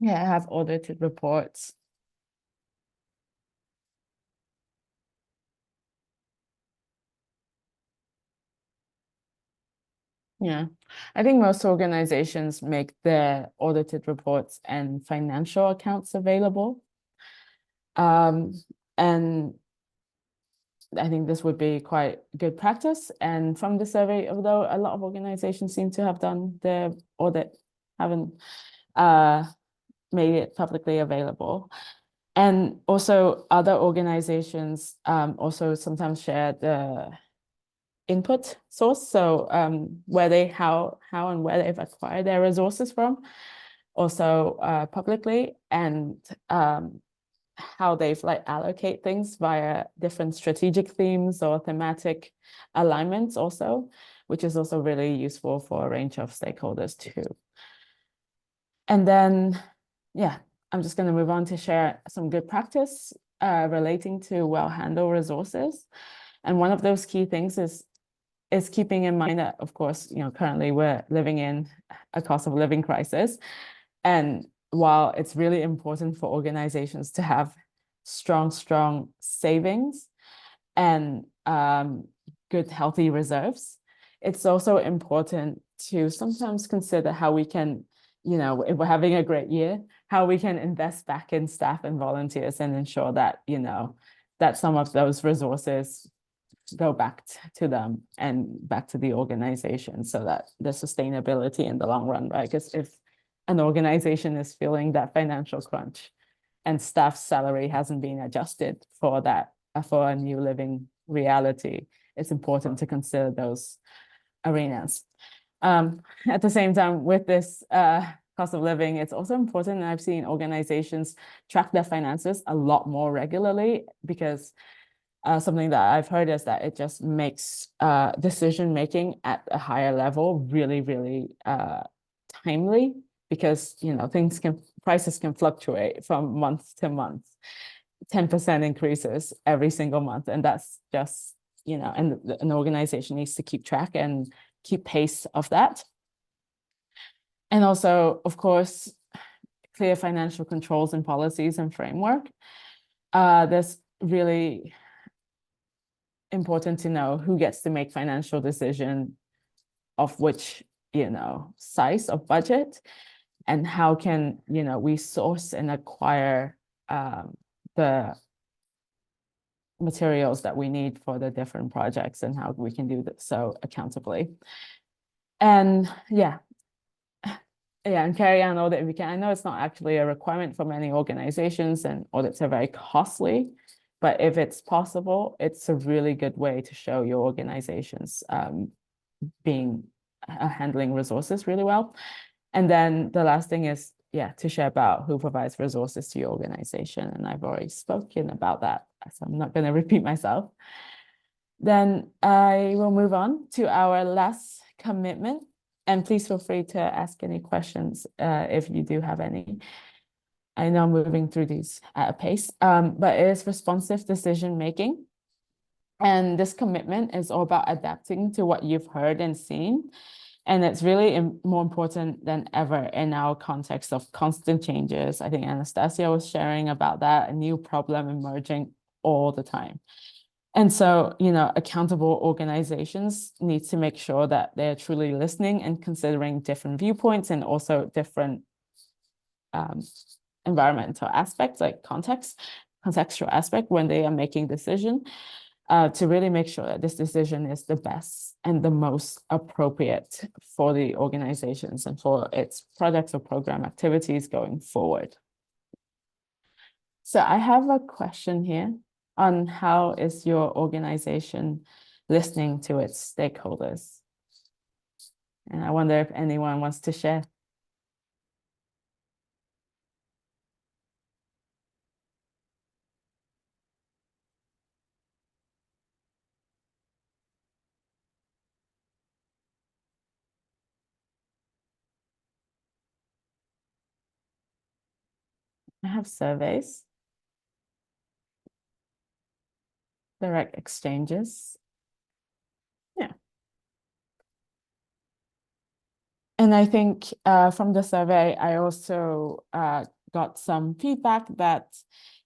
Yeah, I have audited reports. Yeah, I think most organizations make their audited reports and financial accounts available. And I think this would be quite good practice. And from the survey, although a lot of organizations seem to have done their audit, haven't made it publicly available. And also other organizations also sometimes share the input source, so where they how and where they've acquired their resources from, also publicly, and how they've like allocate things via different strategic themes or thematic alignments also, which is also really useful for a range of stakeholders too. And then, yeah, I'm just going to move on to share some good practice relating to well-handled resources. And one of those key things is keeping in mind that, of course, you know, currently we're living in a cost of living crisis. And while it's really important for organizations to have strong savings and good, healthy reserves, it's also important to sometimes consider how we can, you know, if we're having a great year, how we can invest back in staff and volunteers and ensure that, you know, that some of those resources go back to them and back to the organization, so that the sustainability in the long run, right? Because if an organization is feeling that financial crunch and staff salary hasn't been adjusted for that, for a new living reality, it's important to consider those arenas. At the same time, with this cost of living, it's also important, and I've seen organizations track their finances a lot more regularly, because something that I've heard is that it just makes decision making at a higher level really timely, because, you know, prices can fluctuate from month to month, 10% increases every single month, and that's just, you know, and an organization needs to keep track and keep pace of that. And also, of course, clear financial controls and policies and framework. There's really important to know who gets to make financial decision of which, you know, size of budget, and how can, you know, we source and acquire the materials that we need for the different projects and how we can do this so accountably. And yeah, and carry on audit if you can. I know it's not actually a requirement for many organizations, and audits are very costly, but if it's possible, it's a really good way to show your organizations handling resources really well. And then the last thing is, to share about who provides resources to your organization. And I've already spoken about that, so I'm not going to repeat myself. Then I will move on to our last commitment. And please feel free to ask any questions if you do have any. I know I'm moving through these at a pace, but it is responsive decision making. And this commitment is all about adapting to what you've heard and seen. And it's really more important than ever in our context of constant changes. I think Anastasia was sharing about that, a new problem emerging all the time. And so, accountable organizations need to make sure that they're truly listening and considering different viewpoints and also different environmental aspects, like contextual aspect when they are making decision, to really make sure that this decision is the best and the most appropriate for the organizations and for its projects or program activities going forward. So I have a question here on how is your organization listening to its stakeholders? And I wonder if anyone wants to share. I have surveys, direct exchanges. Yeah. And I think from the survey, I also got some feedback that,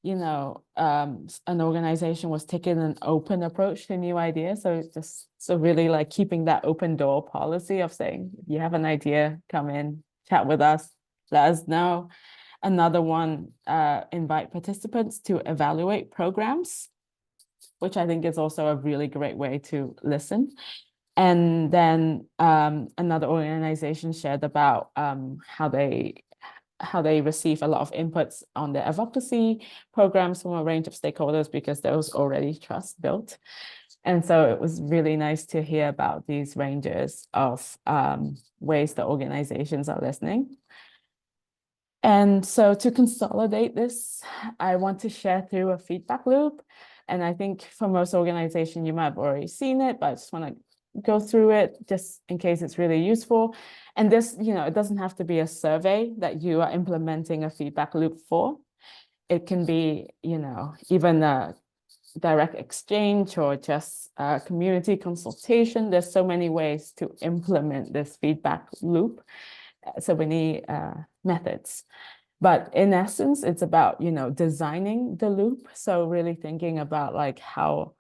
an organization was taking an open approach to new ideas. So really like keeping that open door policy of saying, if you have an idea, come in, chat with us, let us know. Another one, invite participants to evaluate programs, which I think is also a really great way to listen. And then another organization shared about how they receive a lot of inputs on the advocacy programs from a range of stakeholders because there was already trust built. And so it was really nice to hear about these ranges of ways that organizations are listening. And so to consolidate this, I want to share through a feedback loop. And I think for most organizations, you might have already seen it, but I just want to go through it just in case it's really useful. And this, it doesn't have to be a survey that you are implementing a feedback loop for. It can be, even a direct exchange or just a community consultation. There's so many ways to implement this feedback loop. So many methods. But in essence, it's about, designing the loop. So really thinking about like how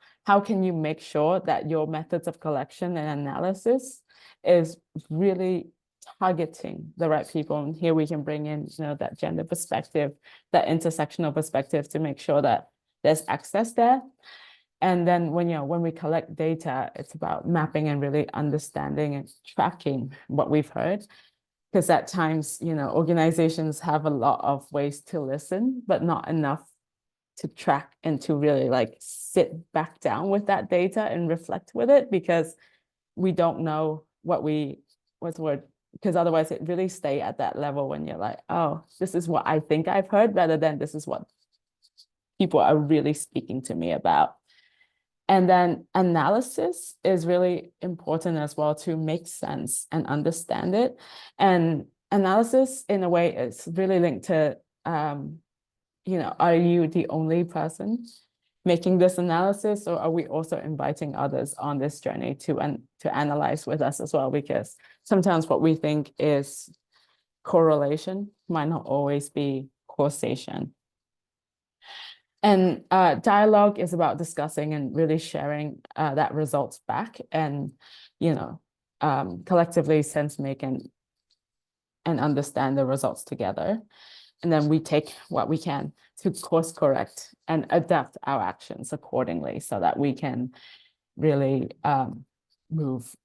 can you make sure that your methods of collection and analysis is really targeting the right people. And here we can bring in, that gender perspective, that intersectional perspective to make sure that there's access there. And then when we collect data, it's about mapping and really understanding and tracking what we've heard. Because at times, organizations have a lot of ways to listen, but not enough to track and to really like sit back down with that data and reflect with it, because we don't know because otherwise it really stay at that level when you're like, oh, this is what I think I've heard, rather than this is what people are really speaking to me about. And then analysis is really important as well to make sense and understand it. And analysis, in a way, is really linked to, are you the only person making this analysis, or are we also inviting others on this journey to analyze with us as well? Because sometimes what we think is correlation might not always be causation. And dialogue is about discussing and really sharing that results back and, collectively sense make and understand the results together. And then we take what we can to course correct and adapt our actions accordingly so that we can really move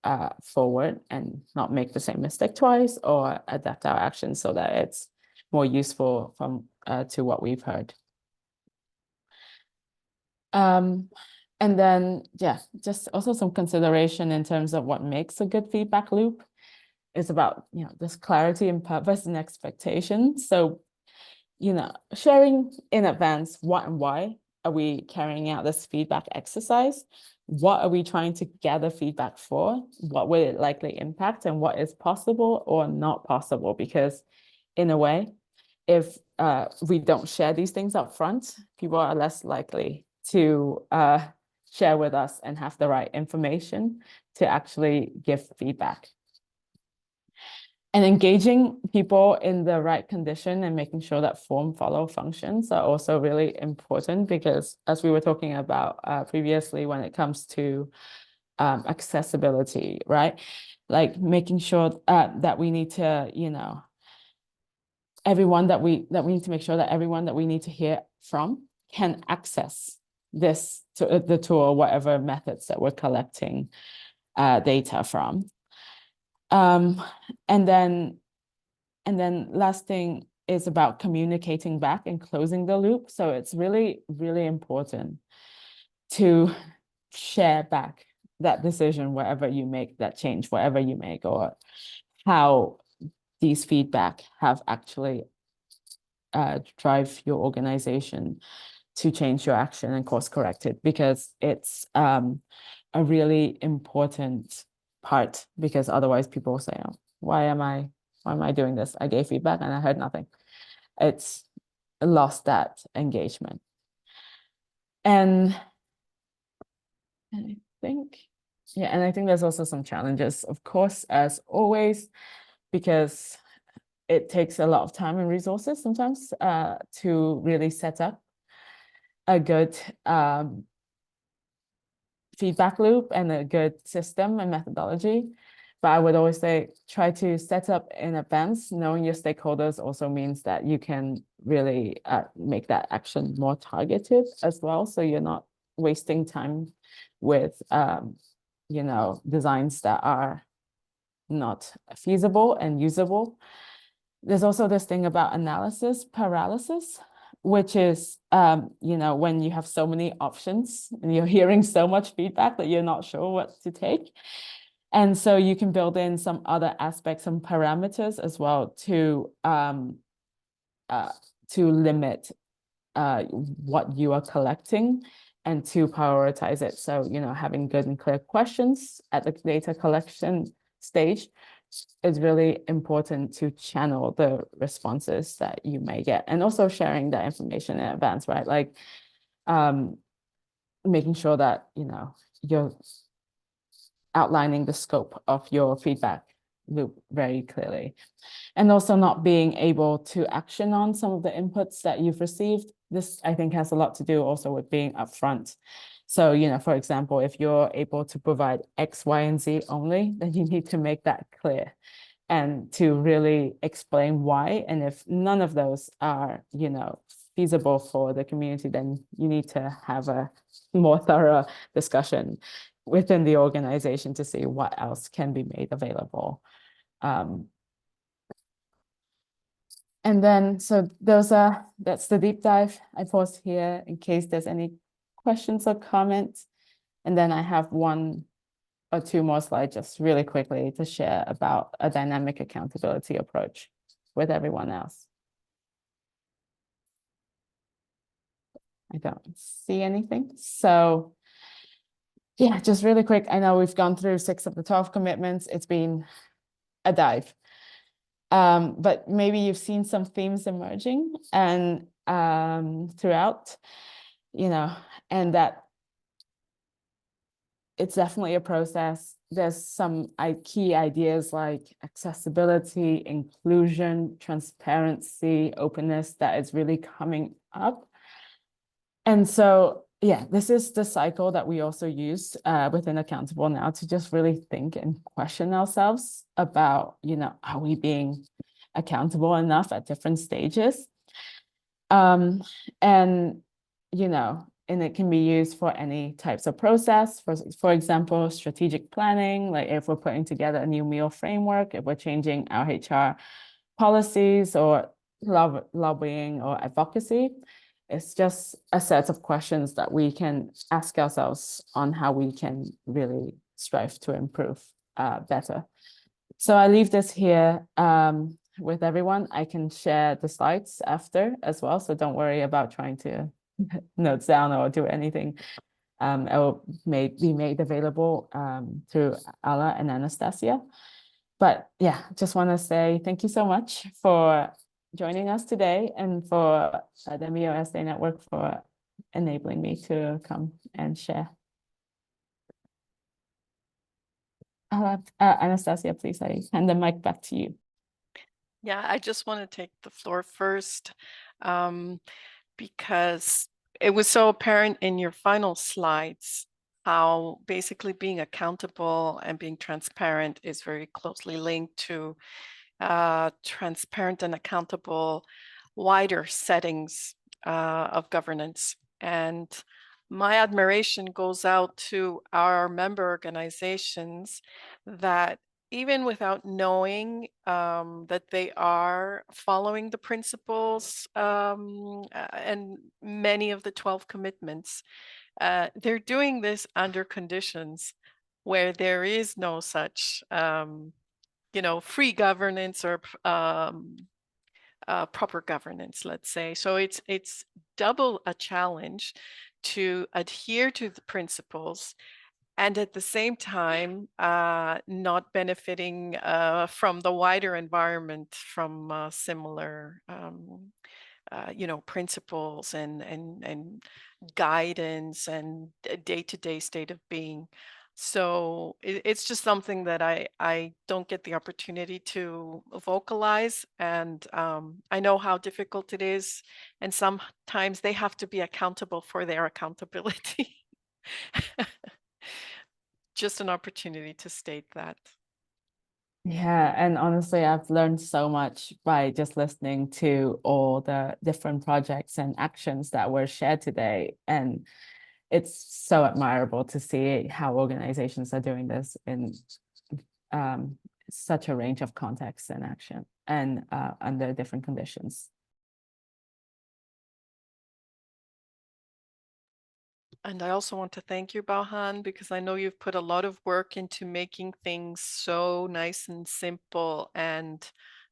forward and not make the same mistake twice, or adapt our actions so that it's more useful from to what we've heard. And then, yeah, just also some consideration in terms of what makes a good feedback loop. It's about, you know, this clarity and purpose and expectation. So, you know, sharing in advance what and why are we carrying out this feedback exercise? What are we trying to gather feedback for? What will it likely impact, and what is possible or not possible? Because in a way, if we don't share these things up front, people are less likely to share with us and have the right information to actually give feedback. And engaging people in the right condition and making sure that form follow functions are also really important, because as we were talking about previously, when it comes to accessibility, right? Like making sure that we need to, you know, everyone that we need to make sure that everyone that we need to hear from can access this to the tool, whatever methods that we're collecting data from. And then last thing is about communicating back and closing the loop. So it's really, really important to share back that decision, wherever you make that change, whatever you make, or how these feedback have actually drive your organization to change your action and course correct it, because it's a really important part, because otherwise people will say, oh, why am I doing this? I gave feedback and I heard nothing. It's lost that engagement. And I think, yeah, and I think there's also some challenges, of course, as always, because it takes a lot of time and resources sometimes to really set up a good feedback loop and a good system and methodology. But I would always say, try to set up in advance. Knowing your stakeholders also means that you can really make that action more targeted as well. So you're not wasting time with, you know, designs that are not feasible and usable. There's also this thing about analysis paralysis, which is, you know, when you have so many options and you're hearing so much feedback that you're not sure what to take. And so you can build in some other aspects, some parameters as well to limit what you are collecting and to prioritize it. So, you know, having good and clear questions at the data collection stage is really important to channel the responses that you may get, and also sharing that information in advance, right? Like making sure that, you know, you're outlining the scope of your feedback loop very clearly, and also not being able to action on some of the inputs that you've received. This, I think, has a lot to do also with being upfront. So, you know, for example, if you're able to provide X, Y, and Z only, then you need to make that clear and to really explain why. And if none of those are, you know, feasible for the community, then you need to have a more thorough discussion within the organization to see what else can be made available. And then, so that's the deep dive. I pause here in case there's any questions or comments. And then I have one or two more slides just really quickly to share about a dynamic accountability approach with everyone else. I don't see anything. So yeah, just really quick. I know we've gone through 6 of the 12 commitments. It's been a dive. But maybe you've seen some themes emerging and throughout, you know, and that it's definitely a process. There's some key ideas like accessibility, inclusion, transparency, openness that is really coming up. And so, yeah, this is the cycle that we also use within Accountable now to just really think and question ourselves about, you know, are we being accountable enough at different stages? And, you know, and it can be used for any types of process. For example, strategic planning, like if we're putting together a new meal framework, if we're changing our HR policies or lobbying or advocacy. It's just a set of questions that we can ask ourselves on how we can really strive to improve better. So I leave this here with everyone. I can share the slides after as well, so don't worry about trying to note down or do anything. It will be made available through Ala and Anastasia. But yeah, just want to say thank you so much for joining us today and for the MIO-ECSDE Network for enabling me to come and share. Anastasia, please, I hand the mic back to you. Yeah, I just want to take the floor first because it was so apparent in your final slides how basically being accountable and being transparent is very closely linked to transparent and accountable wider settings of governance. And my admiration goes out to our member organizations that even without knowing that they are following the principles and many of the 12 commitments, they're doing this under conditions where there is no such free governance or proper governance, let's say. So it's double a challenge to adhere to the principles and at the same time not benefiting from the wider environment from similar principles and guidance and day-to-day state of being. So it's just something that I don't get the opportunity to vocalize. And I know how difficult it is. And sometimes they have to be accountable for their accountability. Just an opportunity to state that. Yeah, and honestly, I've learned so much by just listening to all the different projects and actions that were shared today. And it's so admirable to see how organizations are doing this in such a range of contexts and action and under different conditions. And I also want to thank you, Bauhan, because I know you've put a lot of work into making things so nice and simple and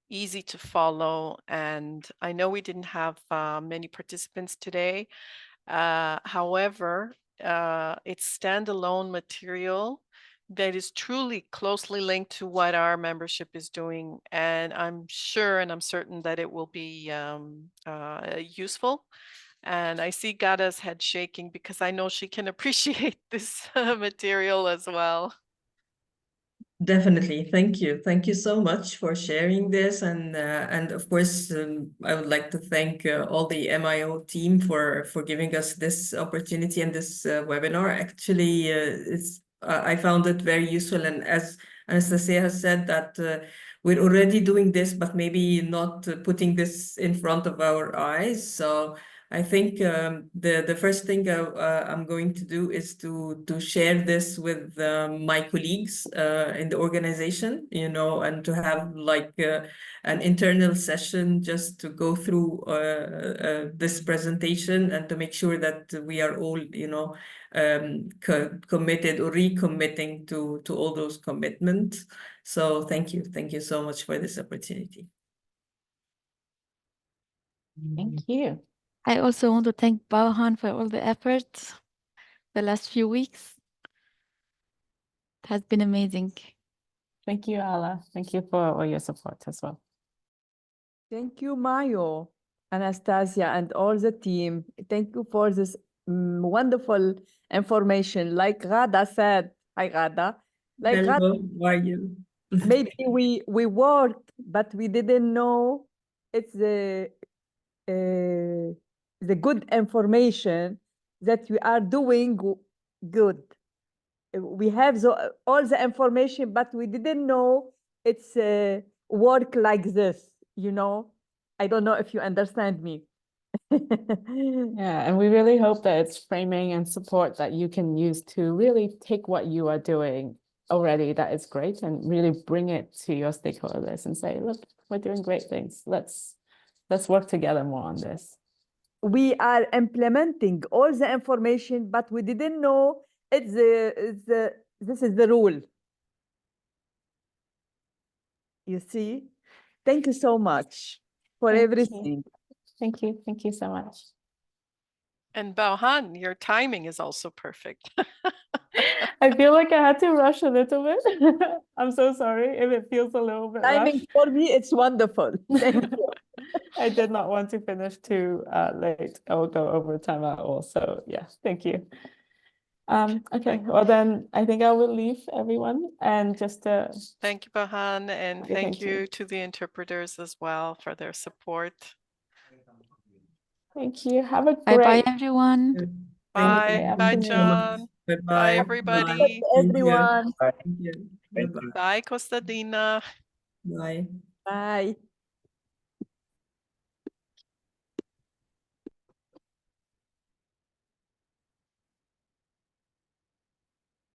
easy to follow. And I know we didn't have many participants today. However, it's standalone material that is truly closely linked to what our membership is doing. And I'm sure and I'm certain that it will be useful. And I see Gada's head shaking because I know she can appreciate this material as well. Definitely. Thank you. Thank you so much for sharing this. And of course, I would like to thank all the MIO team for giving us this opportunity and this webinar. Actually, I found it very useful. And as Anastasia has said, that we're already doing this, but maybe not putting this in front of our eyes. So I think the first thing I'm going to do is to share this with my colleagues in the organization, and to have like an internal session just to go through this presentation and to make sure that we are all, committed or recommitting to all those commitments. So thank you so much for this opportunity. Thank you. I also want to thank Bauhan for all the efforts the last few weeks. It has been amazing. Thank you, Ala. Thank you for all your support as well. Thank you, MIO, Anastasia, and all the team. Thank you for this wonderful information. Like Ghada said, hi Ghada. Like Hello, how are you? maybe we worked, but we didn't know it's the good information that we are doing good. We have all the information, but we didn't know it's work like this, I don't know if you understand me. Yeah, and we really hope that it's framing and support that you can use to really take what you are doing already that is great and really bring it to your stakeholders and say, look, we're doing great things. Let's work together more on this. We are implementing all the information, but we didn't know this is the rule. You see? Thank you so much for Thank you. everything. Thank you. Thank you so much. And Bauhan, your timing is also perfect. I feel like I had to rush a little bit. I'm so sorry if it feels a little bit Timing rushed. for me, it's wonderful. Thank you. I did not want to finish too late or go over time at all. So yeah, thank you. Okay, well then I think I will leave everyone and just Thank you, Bauhan, and Okay, thank thank you. you to the interpreters as well for their support. thank you. Have a Bye bye, great everyone. Bye. you. Bye, Afternoon. John. Bye-bye. Bye, everybody. Everyone. Thank you. Bye, Costadina. Bye. Bye.